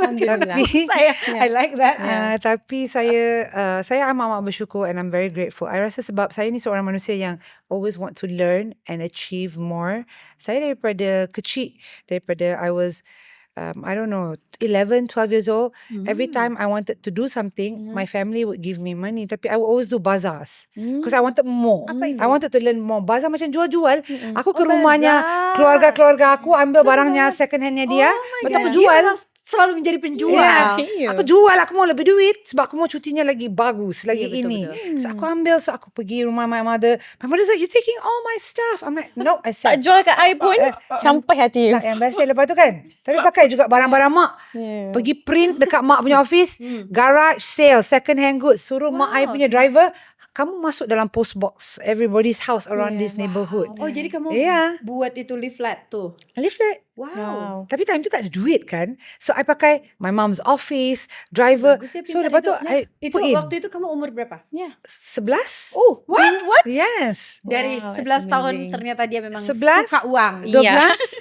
Alhamdulillah. Tapi I like that. tapi saya amat bersyukur and I'm very grateful. I rasa sebab saya ni seorang manusia yang always want to learn and achieve more. Saya daripada kecil, daripada I was I don't know, 11, 12 years old. Every time I wanted to do something, my family would give me money. Tapi I would always do bazaars. Because I wanted more. Apa itu? I wanted to learn more. Bazaar macam jual-jual. Aku ke Oh, rumahnya bazaar. keluarga-keluarga aku, ambil barangnya second handnya dia. Lepas tu aku Dia jual. memang selalu menjadi penjual. Yeah. Aku jual, aku mau lebih duit sebab aku mau cutinya lagi bagus, lagi Ya, betul, ini. betul. So aku ambil, so aku pergi rumah my mother. My mother's like, you taking all my stuff. I'm like, no, I Tak said. jual kat I pun sampai hati you. Tak, yang best lepas tu kan. Tapi pakai juga barang-barang mak. Yeah. Pergi print dekat mak punya office. Garage sale, second hand goods. Suruh mak I punya driver, kamu masuk dalam post box everybody's house around this neighborhood. Oh, jadi kamu Yeah. buat itu leaflet tuh. Leaflet. Wow. Tapi time tu tak ada duit kan. So I pakai my mom's office, driver. Bagus ya, So pintar lepas tu hidupnya. I Itu put in waktu itu kamu umur berapa? 11. Oh, what? Yes. Dari Wow, 11 that's tahun amazing. ternyata dia memang 11? suka uang. 12. Iya.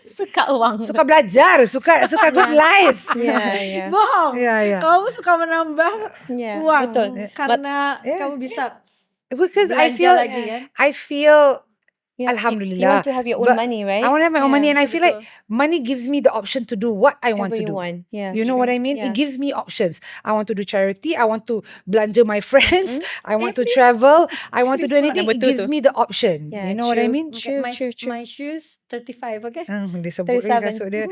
Suka uang. Suka belajar, suka good life. Yeah. Bohong. Yeah. Kamu suka menambah Yeah, uang betul. karena Yeah. kamu bisa Because belanja lagi kan. I feel You Alhamdulillah. want to have your own But money, right? I want to have my own money, and I feel like betul. money gives me the option to do what I want to Whatever you do. want. Yeah, You know what I mean? Yeah. It gives me options. I want to do charity. I want to belanja my friends. I want to please. travel. I want to do Please, anything. Nak It betul gives tu. me the option. Yeah, You know what I true. mean? Okay, True. my shoes 35, okay? Dia sebut 37. kasut dia.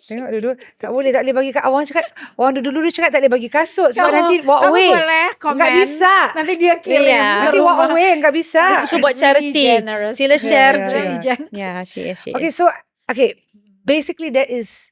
Tengok dulu. Tak boleh bagi kat awang cakap. Orang dulu cakap tak boleh bagi kasut. Sebab nanti walk kamu away. boleh komen. Enggak bisa. Nanti dia kirim Iya. ke Nanti walk rumah. away. Enggak bisa. Dia suka buat She's really charity. generous. Sila share Yeah, je. yeah. Really generous. Yeah, she is. Okay, so basically that's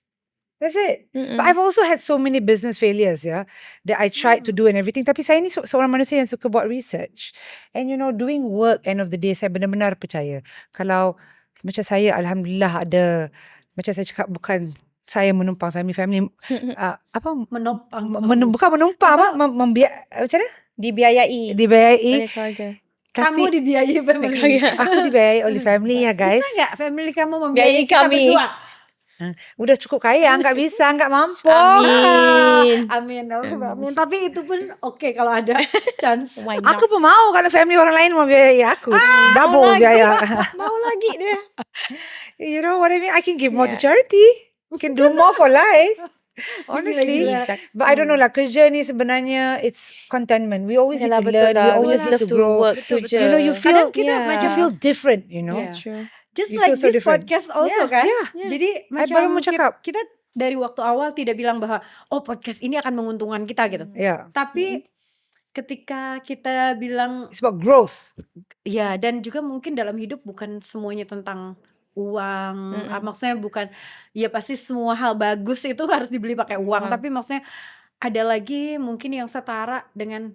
it. But I've also had so many business failures, yeah, that I tried to do and everything. Tapi saya ni seorang manusia yang suka buat research. And you know, doing work, end of the day, saya benar-benar percaya. Kalau macam saya, Alhamdulillah ada, macam saya cakap, bukan saya menumpang family apa Menopang. bukan menumpang apa macam mana Dibiayai dibiayai, oleh keluarga. Kamu tapi dibiayai family. aku dibiayai oleh family ya guys. Bisa nggak family kamu Biayai membiayai kita kami. berdua? Udah cukup kaya, nggak bisa, nggak mampu. Amin. Amin. Amin. Tapi itu pun oke kalau ada chance. Why not? Aku pun mau kalau family orang lain mau biayai aku. Double biaya. Mau lagi dia. You know what I mean? I can give more to Yeah. charity. Can do more for life. Honestly. Gila. But I don't know lah, kerja ni sebenarnya it's contentment. We always Yalah, need to betul learn. We lah. We always just need love to to grow. work tu je. You know, you feel Kadang kita Yeah. you feel different, you know. Yeah. True. Just You like feel so this different. podcast also Yeah, kan. yeah. Jadi baru macam mau cakap. kita dari waktu awal tidak bilang bahwa oh podcast ini akan menguntungkan kita gitu. Yeah. Tapi ketika kita bilang It's about growth. ya dan juga mungkin dalam hidup bukan semuanya tentang uang. Mm-mm. Maksudnya bukan, ya pasti semua hal bagus itu harus dibeli pakai uang. Uang. Tapi maksudnya ada lagi mungkin yang setara dengan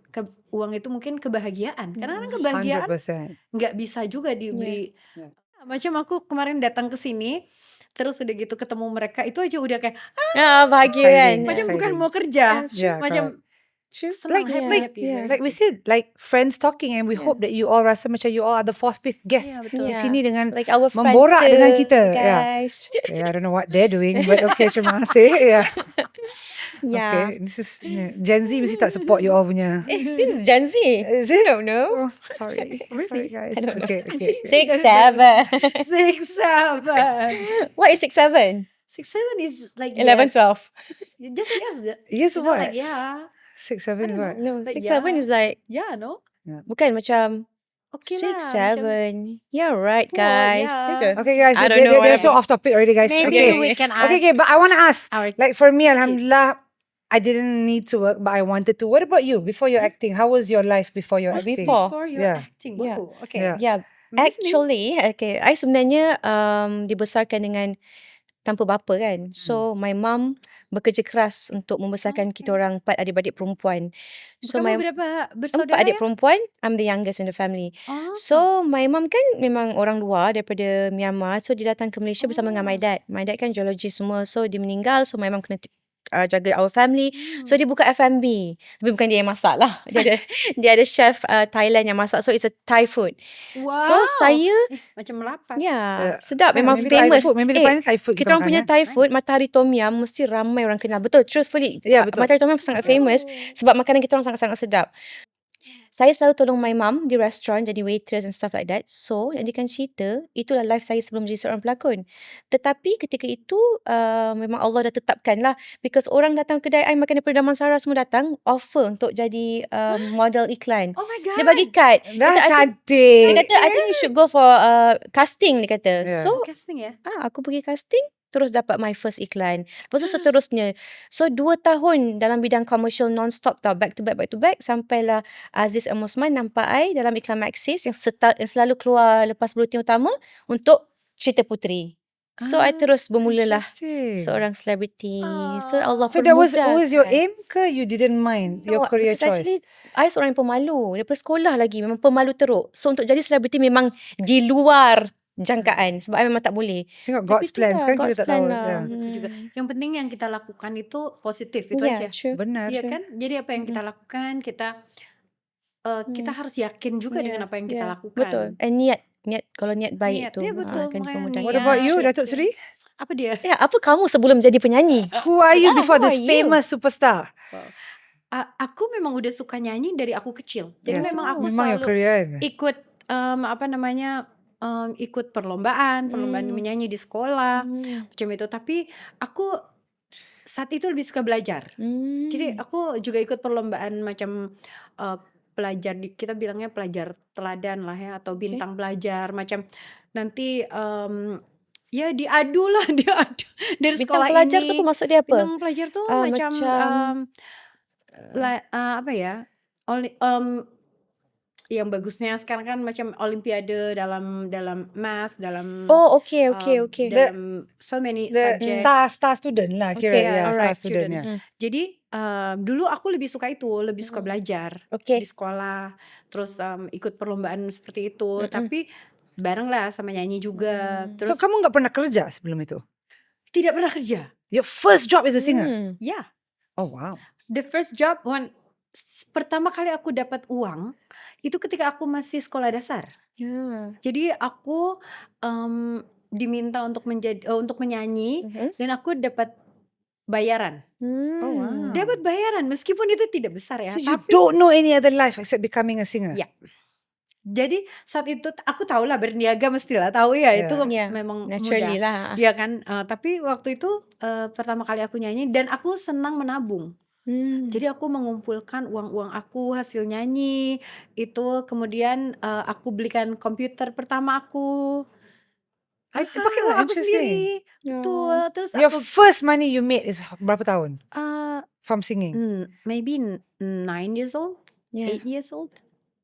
uang itu mungkin kebahagiaan. Karena kan kebahagiaan 100%. nggak bisa juga Yeah. dibeli. Yeah. Macam aku kemarin datang ke sini, terus udah gitu ketemu mereka, itu aja udah kayak Bahagia kan. Exciting, macam bukan exciting. mau kerja, True. Yeah, correct. macam True. senang, Like happy, Yeah. very like we happy. said, like friends talking, and we Yeah. hope that you all rasa macam you all are the fourth, fifth guests Iya betul. di Yeah. sini dengan Like our friends memborak dengan too, kita. Yeah. guys. Okay, I don't know what they're doing, but okay, terima kasih. Yeah. Yeah. Okay, this is Gen Z mesti tak support you all punya. This is Gen Z. Is I it? don't know. Oh, sorry. Really? Sorry guys. I don't know. Okay, okay. 6, 7. 6, 7. What is 6, 7? 6, 7 is like 11, yes. 12. Just yes. Yes, You know, what? like yeah. 6, I 7 is don't know. what? No, Like 6, 7 is like, Yeah, no? bukan macam Okay 6, lah. Macam 7. Yeah, right, Well, guys. yeah. Okay, guys, I don't know they're why. so off topic already, guys. maybe Okay. we can ask Okay, but I want to ask. our Like for me, alhamdulillah, I didn't need to work, but I wanted to. What about you? Before your acting, how was your life before your acting? Before. your Yeah. acting. Yeah. Oh, okay. Yeah. Yeah, I'm listening. actually, okay, I sebenarnya dibesarkan dengan tanpa bapa kan. So my mum bekerja keras untuk membesarkan kita orang 4 adik-beradik perempuan. So Kamu my berapa 4 bersaudara adik ya? perempuan, I'm the youngest in the family. Oh. So my mum kan memang orang luar daripada Myanmar. So dia datang ke Malaysia bersama dengan my dad. My dad kan geologist semua. So dia meninggal. So my mum kena jaga our family. So dia buka F&B. Tapi bukan dia yang masak lah. Dia ada chef Thailand yang masak. So it's a Thai food. Wow. So saya macam melapas. ya sedap, memang Maybe Thai famous. food. Maybe lepas ni Thai food Kita orang punya makan, Thai food, Matahari Tom Yum, mesti ramai orang kenal. Betul, truthfully. Ya, betul. Matahari Tom Yum sangat famous sebab makanan kita orang sangat-sangat sedap. Saya selalu tolong my mum di restoran jadi waitress and stuff like that. So, yang dia kan cerita, itulah life saya sebelum jadi seorang pelakon. Tetapi ketika itu, memang Allah dah tetapkan lah. Because orang datang kedai I makan daripada Damansara semua datang, offer untuk jadi model iklan. Oh my god. Dia bagi kad. Dah Dia cantik. kata, I think you should go for casting, dia kata. Yeah. So, casting ya. aku pergi casting, terus dapat my first iklan. Lepas tu seterusnya. So 2 tahun dalam bidang commercial non-stop tau. Back to back. Sampailah Aziz M. Osman nampak I dalam iklan Maxis yang selalu keluar lepas berhenti utama untuk Cerita Puteri. So I terus bermulalah Interesting. seorang selebriti. So Allah So that was permudahkan. always your aim ke you didn't mind your career because choice? actually I seorang yang pemalu. Daripada sekolah lagi memang pemalu teruk. So untuk jadi selebriti memang di luar jangkaan sebab I memang tak boleh. Tengok Tapi God's plan. itulah, Sekarang God's kita tak plan tahu. lah. Yeah. Itu juga. Yang penting yang kita lakukan itu positif itu Yeah, aja. true. Benar. Iya kan? Jadi apa yang kita lakukan kita harus yakin juga dengan apa yang kita lakukan. Betul. Niat kalau niat baik Niat, tu ya betul, akan makanya dimudahkan. What about you, Niat, Datuk Seri? Apa dia? Ya, apa kamu sebelum jadi penyanyi? Who are you before who this are you? famous superstar? Aku memang udah suka nyanyi dari aku kecil. Jadi Yes. memang aku Memang your selalu career. ikut ikut perlombaan menyanyi di sekolah macam itu. Tapi aku saat itu lebih suka belajar. Jadi aku juga ikut perlombaan macam pelajar kita bilangnya pelajar teladan lah ya, atau bintang belajar macam nanti ya diadu dari Bintang sekolah pelajar ini. tu apa maksud dia apa? Bintang pelajar tuh macam yang bagusnya sekarang kan macam olimpiade dalam math, dalam Oh, okay. dalam so many The subjects. star student lah kira. Okay, Yeah, star alright, student. students. Yeah. Jadi dulu aku lebih suka lebih suka belajar Okay. di sekolah, terus ikut perlombaan seperti itu. Tapi bareng lah sama nyanyi juga. So Terus kamu nggak pernah kerja sebelum itu? tidak pernah kerja. Your first job as a singer? Ya, Oh wow. the first job pertama kali aku dapat uang itu ketika aku masih sekolah dasar. Jadi aku diminta untuk menyanyi dan aku dapat bayaran. Oh wow. Dapat bayaran meskipun itu tidak besar ya. So you Tapi don't know any other life except becoming a singer? Ya. Jadi saat itu aku tahu lah berniaga mestilah tahu ya, itu Yeah. memang Naturally mudah. lah. Iya kan? Tapi waktu itu pertama kali aku nyanyi dan aku senang menabung. Jadi aku mengumpulkan uang-uang aku hasil nyanyi itu, kemudian aku belikan komputer pertama aku. Pakai uang aku sendiri. Betul. Terus Your aku first money you made is berapa tahun from singing? maybe 9 years old, Yeah. 8 years old.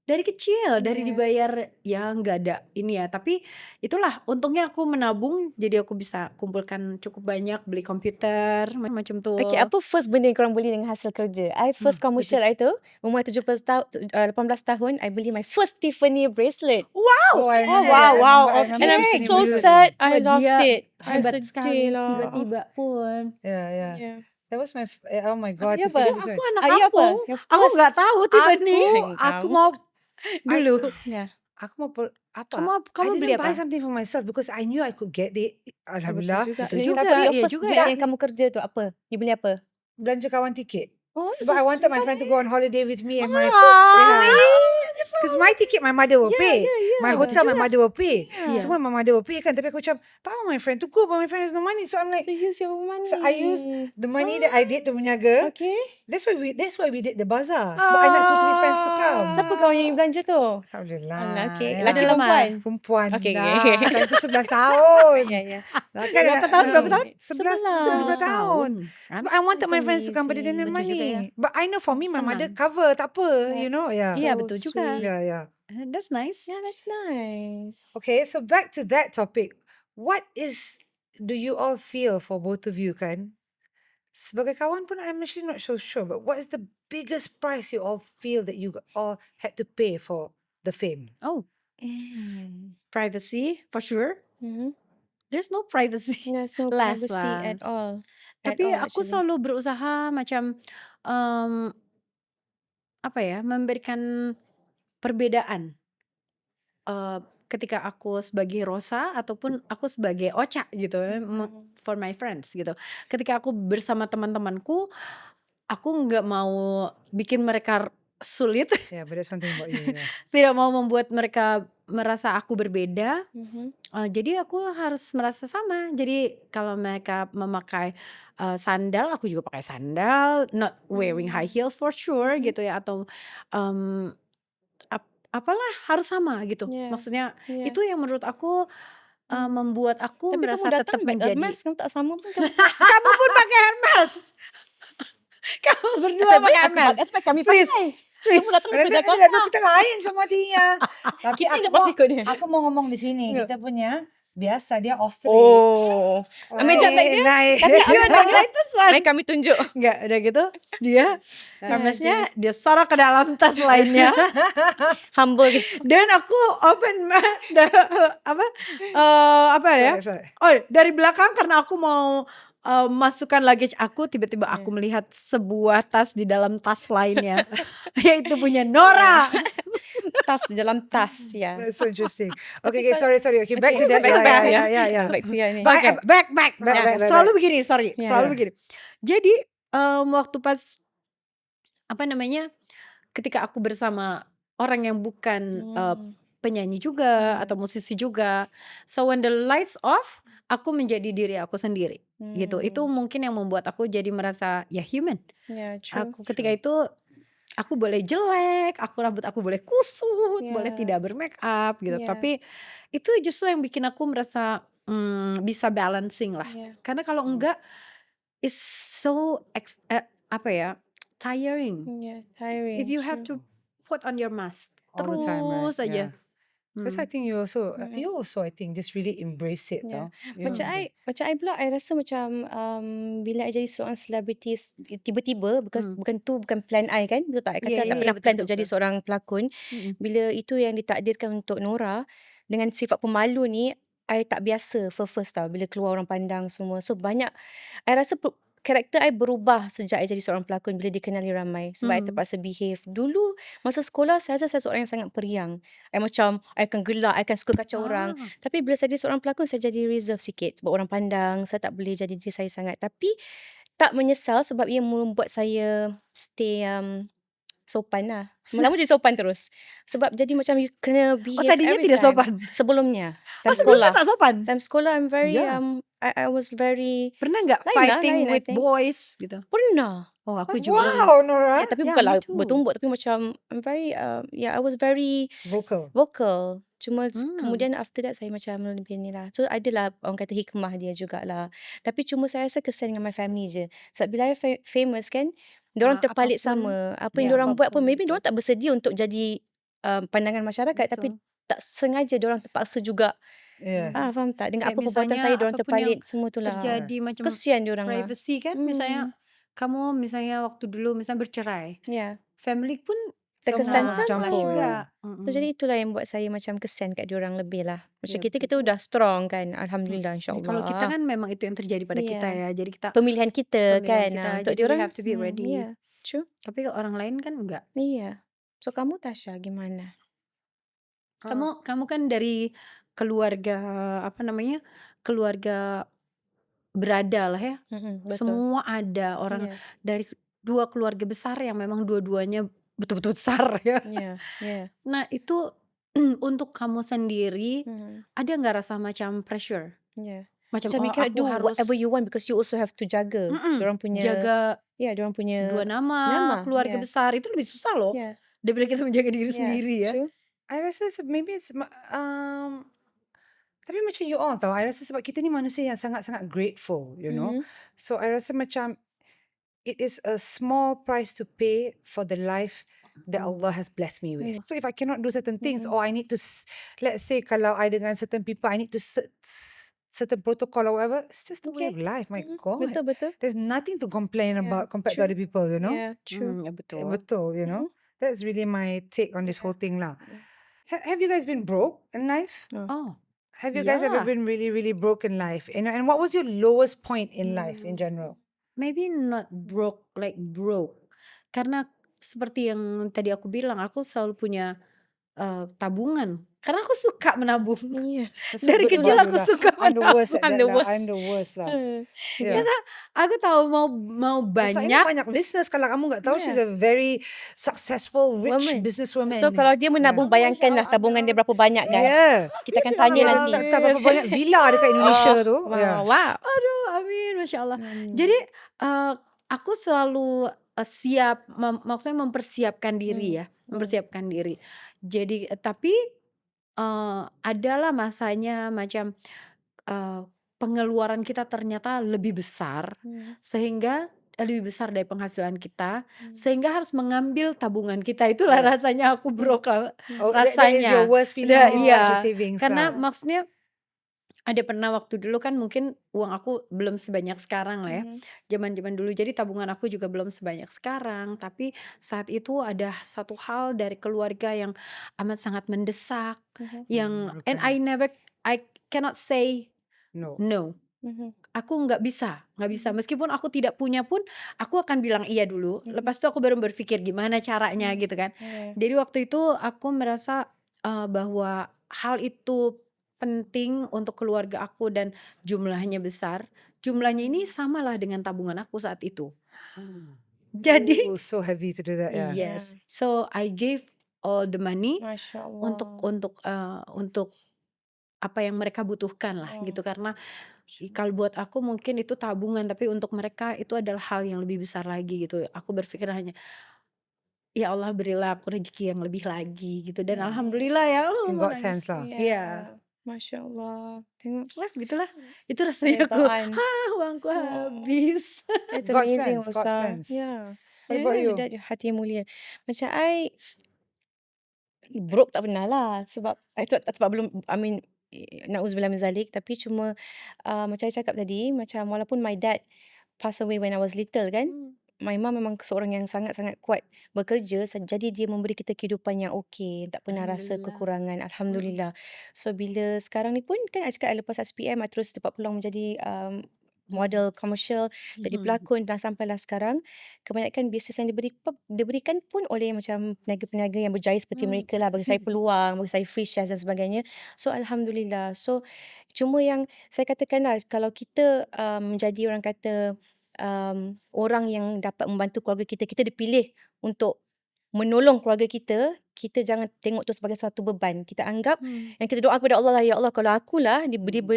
dari kecil, dari Yeah. dibayar ya nggak ada ini ya. Tapi itulah untungnya aku menabung, jadi aku bisa kumpulkan cukup banyak, beli komputer macam Okay, tuh. apa first benda yang korang beli dengan hasil kerja? I first commercial I tu, umur 17 tahun, 18 tahun, I beli my first Tiffany bracelet. Wow, Oh, I oh remember wow, that. I wow, remember. I And remember I'm okay. Tiffany so Gila, bracelet. sad I wah lost dia it. I hebat sedih sekali. lah. Tiba-tiba pun. Yeah. Yeah. That was oh my God, Abi apa? Tiffany Ya aku bracelet. anak Abi apa? kampung, Your aku nggak first. tahu Tiffany Aku mau dulu. Yeah. aku mau apa? Kamu I beli didn't buy apa? something for myself because I knew I could get it. Betul Alhamdulillah. juga. Betul juga, Tapi your iya first juga duit ya. yang kamu kerja tu apa? You beli apa? Belanja kawan tiket. Oh, Sebab I wanted my friend to go on holiday with me and my because my ticket my mother will pay. My hotel my mother will pay. Yeah. Semua my mother will pay kan. Tapi aku macam, but I want my friend to go, but my friend has no money. So I'm like, So use your money. so I use the money that I did to menjaga. Okay. That's why we did the bazaar. Sebab I nak 2-3 friends to come. Siapa kawan yang belanja tu? Alhamdulillah. Alah, okay. Ya. Laki Adalah perempuan? Perempuan. Okay, Dah. okay. Time tu 11 tahun. Ya, ya. Kan Berapa tahun? 11 tahun. Sebab I wanted That's my friends to come, but they didn't have Betul juga ya. money. But I know for me, my mother Senang. cover. Tak apa, you That's know. Yeah. Iya, so betul juga. sweet. Yeah. That's nice. Yeah, that's nice. Okay, so back to that topic. What do you all feel for both of you kan? Sebagai kawan pun I'm actually not so sure, but what is the biggest price you all feel that you all had to pay for the fame? Oh, privacy for sure. Mhm. There's no privacy. There's no Less privacy lah. at all. Tapi At all, aku actually. selalu berusaha macam apa ya, memberikan perbedaan. Ketika aku sebagai Rosa ataupun aku sebagai Ocha gitu ya, for my friends gitu. Ketika aku bersama teman-temanku, aku nggak mau bikin mereka sulit, Yeah, but that's one thing about you. Yeah. tidak mau membuat mereka merasa aku berbeda. Mhm. Jadi aku harus merasa sama. Jadi kalau mereka memakai sandal, aku juga pakai sandal. Not wearing high heels for sure gitu ya. Atau apalah harus sama gitu. Yeah. Maksudnya Yeah. itu yang menurut aku membuat aku Tapi merasa kamu datang tetap pakai menjadi. Hermes, kamu tak sama pun kamu. Kamu pun pakai Hermes. Kamu berdua Nasib pakai baik Hermes. Expect kami Please. pakai. Please. Kamu datang dari Kita Jakarta. kita lain sama dia. Tapi Kita aku je pasti ikut dia. aku mau ngomong di sini. Ya. Kita punya biasa dia ostrich. Oh. Ambil jam bag dia. Naik. Kakak ambil bag dia. Latest one. Mari kami tunjuk. Enggak, udah gitu dia Hermesnya dia taruh ke dalam tas lainnya. Humble gitu. Dan aku open apa ya? Oh, dari belakang karena aku mau masukkan luggage aku, tiba-tiba aku melihat sebuah tas di dalam tas lainnya, yaitu punya Nora. Tas di dalam tas ya. That's so interesting. Okay, sorry. Okay, back to that. Back to Yeah. Back to ya ni. Back. Back. Selalu begini, sorry, Ya, selalu ya. begini. Jadi waktu pas ketika aku bersama orang yang bukan penyanyi juga atau musisi juga, so when the lights off, aku menjadi diri aku sendiri gitu. Itu mungkin yang membuat aku jadi merasa ya human. Ya, true. Aku ketika itu aku boleh jelek, rambut aku boleh kusut, Ya. boleh tidak bermake up gitu. Ya. Tapi itu justru yang bikin aku merasa bisa balancing lah. Ya. Karena kalau enggak, it's so tiring. Ya, tiring. If you have to put on your mask All the time, right? terus aja. Yeah. That's why I think you also I think just really embrace it Yeah. tau. You know? Macam I pula I rasa macam bila I jadi seorang selebritis tiba-tiba bukan plan I kan, betul tak? I kata Ya, I tak ya, pernah betul, plan untuk betul, jadi betul. seorang pelakon. Bila itu yang ditakdirkan untuk Nora dengan sifat pemalu ni, I tak biasa first tau bila keluar orang pandang semua. So banyak I rasa karakter I berubah sejak I jadi seorang pelakon bila dikenali ramai sebab I terpaksa behave. Dulu masa sekolah saya rasa saya seorang yang sangat periang. I macam I akan gelak, I akan suka kacau orang. Tapi bila saya jadi seorang pelakon saya jadi reserve sikit sebab orang pandang, saya tak boleh jadi diri saya sangat. Tapi tak menyesal sebab ia membuat saya stay sopan lah. Lama jadi sopan terus. Sebab jadi macam you kena behave tadinya every tidak time. sopan? Sebelumnya. Time Sebelumnya sekolah. tak sopan? Time sekolah I'm very Ya. I was very Pernah nggak Lain lah, fighting lain, I with think. boys gitu? Pernah. Oh, aku Pasti. juga. Wow, Nora. Ya, tapi Ya, bukanlah me too. bertumbuk tapi macam I'm very I was very vocal. Cuma kemudian after that saya macam lebih ni lah. So adalah orang kata hikmah dia jugalah. Tapi cuma saya rasa kesian dengan my family je. Sebab bila I famous kan, diorang terpalit Apapun, sama. Apa ya, yang diorang buat pun apapun, maybe betul. diorang tak bersedia untuk jadi pandangan masyarakat, tapi Betul. tak sengaja diorang terpaksa juga. Yes. Faham tak? Dengan Kayak apa perbuatan saya misalnya diorang apapun yang terpalit semua tu lah. terjadi macam Kesian diorang lah. privacy kan, misalnya kamu misalnya waktu dulu misalnya bercerai, Ya, family pun terkesan semua Ikut clash campur, juga. ya. So jadi itulah yang buat saya macam kesian kat diorang lebih lah. Macam Ya kita betul. udah strong kan. Alhamdulillah, Kalau kita insyaAllah. kan memang itu yang terjadi pada kita Iya. ya. Jadi kita Pemilihan kita pemilihan kan. kita, Untuk jadi we diorang, have to be ready. ya, true. Tapi kalau orang lain kan enggak. Iya. So kamu Tasha gimana? Kamu kan dari keluarga apa namanya? Keluarga berada lah ya. Betul. Semua ada orang Iya, dari dua keluarga besar yang memang dua-duanya betul-betul besar ya. iya, iya. Nah, itu untuk kamu sendiri ada nggak rasa macam pressure? Iya. Macam Macam you oh cannot aku do whatever harus you want because you also have to jaga diorang punya, jaga diorang punya dua nama, nama. keluarga Ya, besar itu lebih susah loh ya, daripada kita menjaga diri ya, sendiri ya. true. I rasa maybe it's tapi macam you all tahu, I rasa sebab kita ni manusia yang sangat-sangat grateful, you know. So I rasa macam it is a small price to pay for the life that Allah has blessed me with. So if I cannot do certain things, or I need to, let's say kalau I dengan certain people, I need to certain protocol or whatever, it's just the way of life. My God, Betul, betul. there's nothing to complain Yeah, about compared to true. other people, you know. Yeah, true. Ya betul. Betul, you know. That's really my take on this whole thing lah. Yeah. Have you guys been broke in life? Oh, Have you guys ever yeah. been really, really broke in life? And what was your lowest point in life in general? Maybe not broke like broke. Karena seperti yang tadi aku bilang, aku selalu punya tabungan. Karena aku suka menabung. Iya. That's so Dari good kecil about aku you lah. suka I'm the worst at I'm that the lah. worst. I'm the worst lah. Yeah. Karena aku tahu mau Saya banyak. banyak business. Kalau kamu nggak tahu, she's Yeah. a very successful, rich Woman. businesswoman. So kalau dia menabung, Yeah. bayangkanlah Masya Allah, tabungan dia berapa banyak, guys. Yeah. Kita akan tanya Kalau nanti. tak berapa banyak villa dekat Indonesia tu. Wow, Yeah. wow. Aduh, amin, masya Allah. Jadi aku selalu siap, maksudnya mempersiapkan diri ya, mempersiapkan diri. Jadi tapi adalah masanya macam pengeluaran kita ternyata lebih besar, sehingga lebih besar dari penghasilan kita, sehingga harus mengambil tabungan kita. Itulah Yeah. rasanya aku broke lah, Oh, that is your rasanya. worst feeling when you start your savings Karena lah. maksudnya ada pernah waktu dulu kan mungkin uang aku belum sebanyak sekarang lah ya, zaman-zaman dulu. Jadi tabungan aku juga belum sebanyak sekarang. Tapi saat itu ada satu hal dari keluarga yang amat sangat mendesak, yang and I cannot say No. no. Aku nggak bisa. Meskipun aku tidak punya pun, aku akan bilang iya dulu. Lepas itu aku baru berpikir gimana caranya gitu kan. Jadi waktu itu aku merasa bahwa hal itu penting untuk keluarga aku dan jumlahnya besar. Jumlahnya ini samalah dengan tabungan aku saat itu. Jadi Oh, so heavy to do that. Yeah. yes. So I gave all the money Masya Allah. untuk apa yang mereka butuhkan lah gitu. Karena kalau buat aku mungkin itu tabungan, tapi untuk mereka itu adalah hal yang lebih besar lagi gitu. Aku berpikir hanya ya Allah, berilah aku rezeki yang lebih lagi gitu. Dan alhamdulillah ya, In mau God's nangis. hands lah. Iya. Masya Allah. Tengok. Lah gitulah. Itu rasanya aku, Kenyataan. uangku habis. That's God's amazing, plans, God's Rosa. plans. Yeah. What about you? Itu hati yang mulia. Macam I broke tak pernah lah. Sebab belum, I mean, na'udzubillah min zalik. Tapi cuma macam I cakap tadi, macam walaupun my dad pass away when I was little kan, my mum memang seorang yang sangat-sangat kuat bekerja, jadi dia memberi kita kehidupan yang okey, tak pernah rasa Alhamdulillah. kekurangan, alhamdulillah. So bila sekarang ni pun kan I cakap lepas SPM I terus dapat peluang menjadi model komersial, jadi pelakon, dan sampailah sekarang kebanyakan bisnes yang diberikan pun oleh macam peniaga-peniaga yang berjaya seperti mereka lah, bagi saya peluang, bagi saya free shares dan sebagainya. So alhamdulillah. So cuma yang saya katakan lah, kalau kita menjadi orang kata orang yang dapat membantu keluarga kita, kita dipilih untuk menolong keluarga kita, kita jangan tengok tu sebagai satu beban. Kita anggap yang kita doa kepada Allah lah, ya Allah, kalau akulah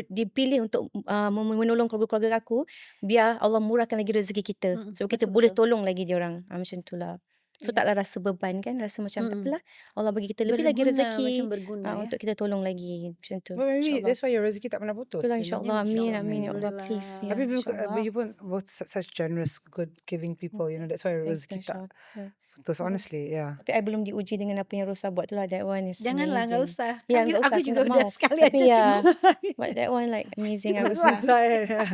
dipilih untuk menolong keluarga-keluarga aku, biar Allah murahkan lagi rezeki kita. So kita boleh tolong lagi dia orang. Macam itulah. So Ya. taklah rasa beban kan, rasa macam tak Mm-mm. apalah, Allah bagi kita lebih lagi Berguna, rezeki macam berguna ya. untuk kita tolong lagi, macam tu. Well, maybe InsyaAllah. that's why your rezeki tak pernah putus, Itulah you know. insyaAllah, amin, InsyaAllah, amin, ya Allah, alhamdulillah. please. Ya, Tapi insyaAllah. you pun both such generous, good, giving people, you know. That's why your Thanks, rezeki tak insyaAllah. Ya. putus, Ya. honestly, yeah. Tapi I belum diuji dengan apa yang Rosa buat tu lah, that one is Janganlah, nggak amazing. usah. Ya, Kan nggak usah, aku aku juga nggak udah mau. sekali Tapi aja ya, cukup. but that one like amazing, I Kita Rosa. susah.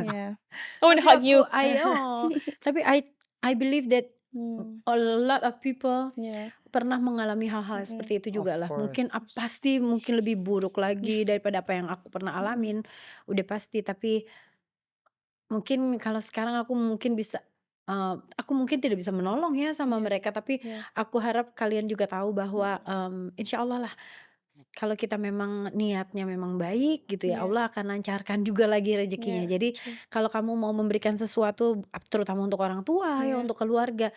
Yeah. I want to Tapi hug you. tapi I believe that a lot of people Yeah. pernah mengalami hal-hal seperti itu juga Of lah. Mungkin course. pasti mungkin lebih buruk lagi daripada apa yang aku pernah alamin. Udah pasti, tapi mungkin kalau sekarang aku mungkin bisa aku mungkin tidak bisa menolong ya sama Yeah. mereka, tapi Yeah. aku harap kalian juga tahu bahwa insya Allah lah, kalau kita memang niatnya memang baik gitu ya, Yeah. Allah akan lancarkan juga lagi rezekinya. Yeah, Jadi true. kalau kamu mau memberikan sesuatu, terutama untuk orang tua ya, Yeah. untuk keluarga,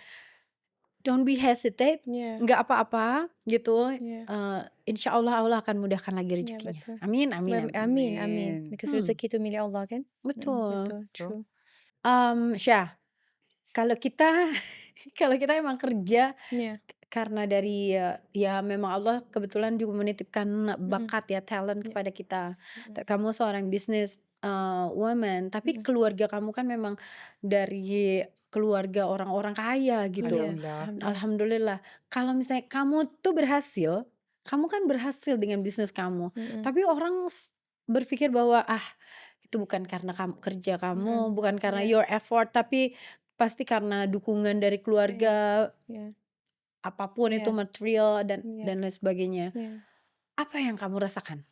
don't be hesitate, Yeah. nggak apa-apa gitu. Yeah. Insya Allah Allah akan mudahkan lagi Yeah, rezekinya. betul. Amin, amin, amin. Amin, amin. Amin. Because Hmm. rezeki itu milik Allah kan? Betul. Betul, true. Syah, kalau kita kalau kita emang kerja Yeah. karena dari ya memang Allah kebetulan juga menitipkan bakat ya, talent Yeah. kepada kita. Kamu seorang business woman, tapi keluarga kamu kan memang dari keluarga orang-orang kaya gitu. Iya, Alhamdulillah. Alhamdulillah. Kalau misalnya kamu tuh berhasil, kamu kan berhasil dengan bisnis kamu. Tapi orang berpikir bahwa itu bukan karena kamu kerja kamu, bukan karena Yeah. your effort, tapi pasti karena dukungan dari keluarga, Yeah. apapun itu Yeah. material dan Yeah. lain sebagainya. Yeah. Apa yang kamu rasakan?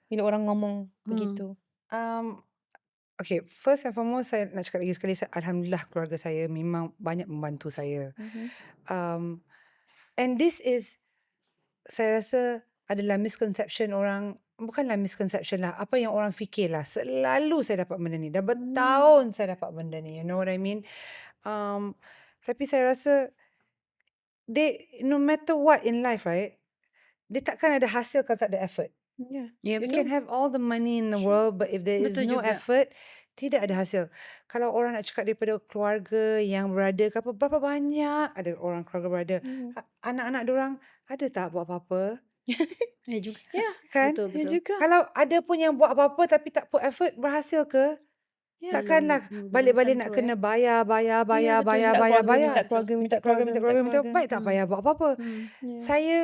Bila orang ngomong begitu. Okay, first and foremost saya nak cakap lagi sekali, alhamdulillah keluarga saya memang banyak membantu saya. And this is, saya rasa adalah misconception orang, bukanlah misconception lah, apa yang orang fikir lah. Selalu saya dapat benda ni, dah bertahun saya dapat benda ni, you know what I mean? Tapi saya rasa, no matter what in life, right, dia takkan ada hasil kalau tak ada effort. Yeah. Ya You can have all the money in the world, but if there is Betul no juga. effort, tidak ada hasil. Kalau orang nak cakap daripada keluarga yang berada ke apa, berapa banyak ada orang keluarga berada. Anak-anak diorang ada tak buat apa-apa? Ya juga. Yeah. Kan? Betul, Ya betul. juga. Kalau ada pun yang buat apa-apa tapi tak put effort, berhasil ke? Yeah. Takkanlah Belum balik-balik nak tentu ya. kena bayar, Iya, betul. Minta keluarga, minta keluarga. Baik tak payah buat apa-apa. Yeah. Saya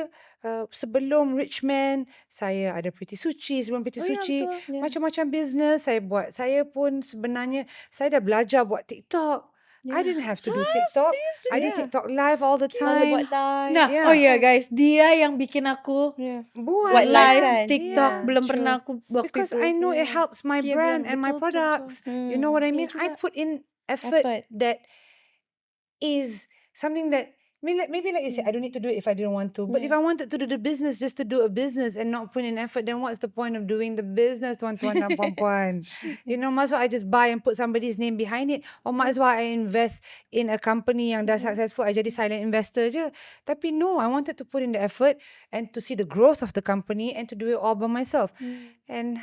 sebelum Rich Man, saya ada Pretty Suci. Sebelum Pretty Oh ya, Suci, betul. Yeah. macam-macam bisnes saya buat. Saya pun sebenarnya, saya dah belajar buat TikTok. I Yeah. didn't have to do TikTok. I do Yeah. TikTok live all the Selalu time. buat live. Nah, Yeah. oh iya guys, dia yang bikin aku Yeah. Buat Buat live live kan? TikTok. Yeah, Belum true. pernah aku waktu because itu. I know it Yeah. helps my Dia brand bilang, and my betul, betul, betul. products. You know what I Iya mean? I juga. put in effort Effort. that is something that maybe like you said, I don't need to do it if I didn't want to. But if Yeah. I wanted to do the business just to do a business and not put in effort, then what's the point of doing the business, tuan-tuan dan puan-puan? You know, might as well I just buy and put somebody's name behind it, or might as well I invest in a company yang dah successful, I jadi silent investor je. Tapi no, I wanted to put in the effort and to see the growth of the company and to do it all by myself. And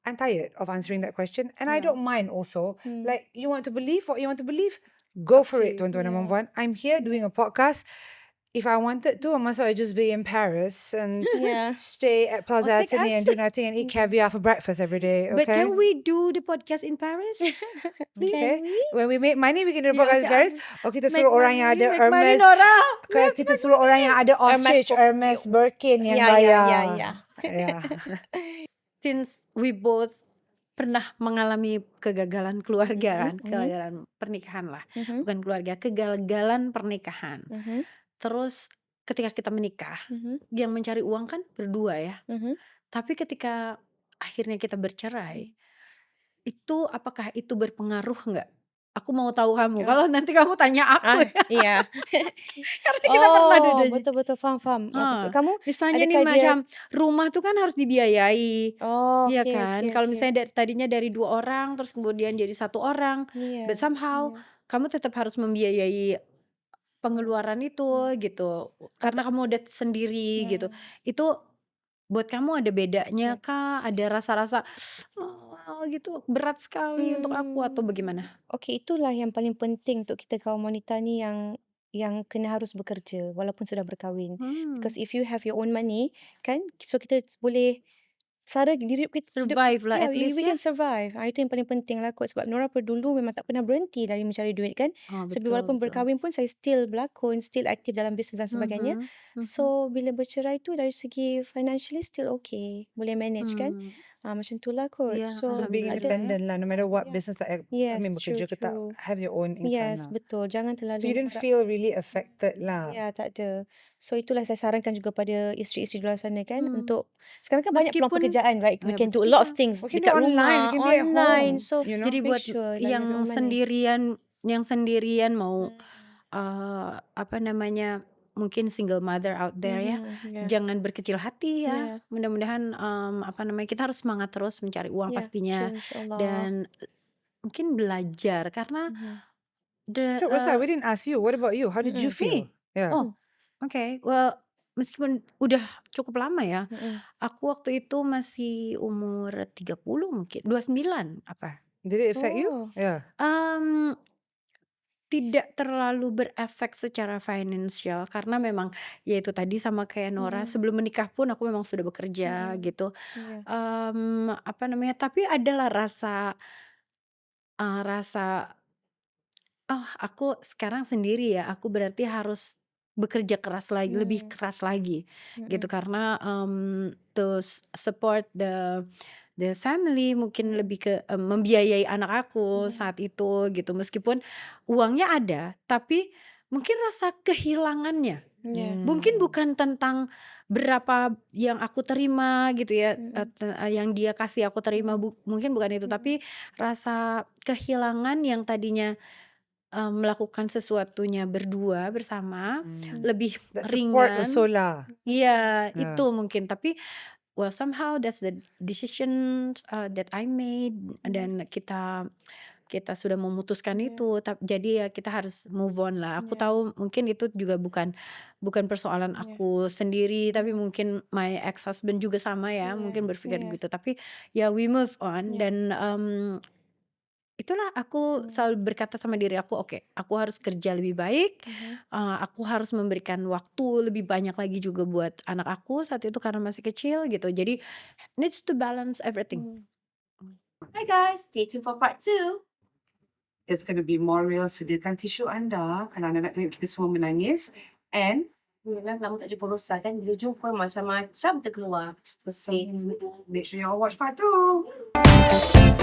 I'm tired of answering that question, and I Yeah. don't mind also. Like, you want to believe what you want to believe? Go Up for to it, you. tuan-tuan dan Yeah. puan-puan. I'm here doing a podcast. If I wanted to, I might as well just be in Paris and Yeah. stay at Plaza take Athénée us. and do nothing and eat caviar for breakfast every day. But Okay. can we do the podcast in Paris? Okay. When we make money, we can do the Yeah, podcast in okay. Paris. Or kita Make suruh orang yang money, ada make money, Hermes. Nora. Kita suruh orang yang ada ostrich, Hermes, Birkin yang Yeah, bayar. yeah. Yeah. Since we both pernah mengalami kegagalan keluarga kan, kegagalan pernikahan lah, bukan keluarga, kegagalan pernikahan. Terus ketika kita menikah, yang mencari uang kan berdua ya. Tapi ketika akhirnya kita bercerai, itu apakah itu berpengaruh nggak? Aku mau tahu kamu. Kalau nanti kamu tanya aku ya. Iya. Karena kita pernah duduk. Betul faham. Maksud kamu Misalnya nih adakah dia- macam rumah tuh kan harus dibiayai. Iya oke, kan. oke, Kalau oke. misalnya tadinya dari 2 orang terus kemudian jadi 1 orang, Iya, but somehow kamu tetap harus membiayai pengeluaran itu gitu. Karena kamu udah sendiri gitu. Itu buat kamu ada bedanya kah? Ada rasa-rasa gitu berat sekali untuk aku atau bagaimana? Oke, itulah yang paling penting untuk kita kaum wanita ni yang yang kena harus bekerja walaupun sudah berkahwin. Because Hmm. if you have your own money, kan, so kita boleh sara hidup Survive lah yeah, at least we ya. can survive. Itu yang paling penting lah kot sebab Nora dulu memang tak pernah berhenti dari mencari duit kan. Oh, So betul walaupun betul. berkahwin pun saya still berlakon, still aktif dalam bisnes dan sebagainya. Mhm, mhm. So bila bercerai tu dari segi financially still okay, boleh manage kan. Hmm. Macam tu lah kot. Ya, So So being alhamdulillah ya. independent lah, no matter what yeah. business that I Yes, mean true, bekerja ke tak, true. have your own income Yes, lah. betul. Jangan So terlalu you didn't mengharap. feel really affected lah. Ya, tak ada. So itulah saya sarankan juga pada isteri-isteri di luar sana kan Hmm. untuk sekarang kan banyak peluang Meskipun pekerjaan, right? We ya can do a betul lot of juga. things We can do dekat online, we rumah, can be at online. home, So you know. Jadi make buat sure that you have your yang own money. sendirian mau Hmm. apa namanya, mungkin single mother out there ya, Yeah. jangan berkecil hati ya. Yeah. Mudah-mudahan apa namanya, kita harus semangat terus mencari uang Yeah, pastinya true, insyaAllah. dan mungkin belajar karena Sure, Rosa, we didn't ask you. What about you? How did you feel? me? Yeah. Oh, okay. Well, meskipun udah cukup lama ya, aku waktu itu masih umur 30 mungkin, 29 apa. Did it affect you? Oh. Yeah. Tidak terlalu berefek secara financial karena memang ya itu tadi sama kayak Nora, sebelum menikah pun aku memang sudah bekerja gitu. Yeah. Apa namanya, tapi adalah rasa oh aku sekarang sendiri ya, aku berarti harus bekerja keras lagi, lebih keras lagi gitu karena to support the family, mungkin lebih ke membiayai anak aku saat itu gitu. Meskipun uangnya ada, tapi mungkin rasa kehilangannya. Yeah. Mungkin bukan tentang berapa yang aku terima gitu ya, yang dia kasih aku terima, mungkin bukan itu, tapi rasa kehilangan yang tadinya melakukan sesuatunya berdua bersama, lebih That support ringan. also lah. Iya, Yeah. itu mungkin. Tapi well somehow that's the decision that I made dan kita sudah memutuskan itu. Jadi ya kita harus move on lah. Aku tahu mungkin itu juga bukan persoalan aku sendiri, tapi mungkin my ex husband juga sama ya, mungkin berpikir begitu. Tapi ya we move on dan itulah aku selalu berkata sama diri aku, oke, aku harus kerja lebih baik, aku harus memberikan waktu lebih banyak lagi juga buat anak aku saat itu karena masih kecil gitu. Jadi needs to balance everything. Hi guys, stay tuned for part 2. It's going to be more real. Sediakan tisu anda kalau anda nak tengok kita semua menangis. And Memang lama tak jumpa Rosa kan, bila jumpa macam-macam terkeluar. So stay tuned. make sure you all watch part 2.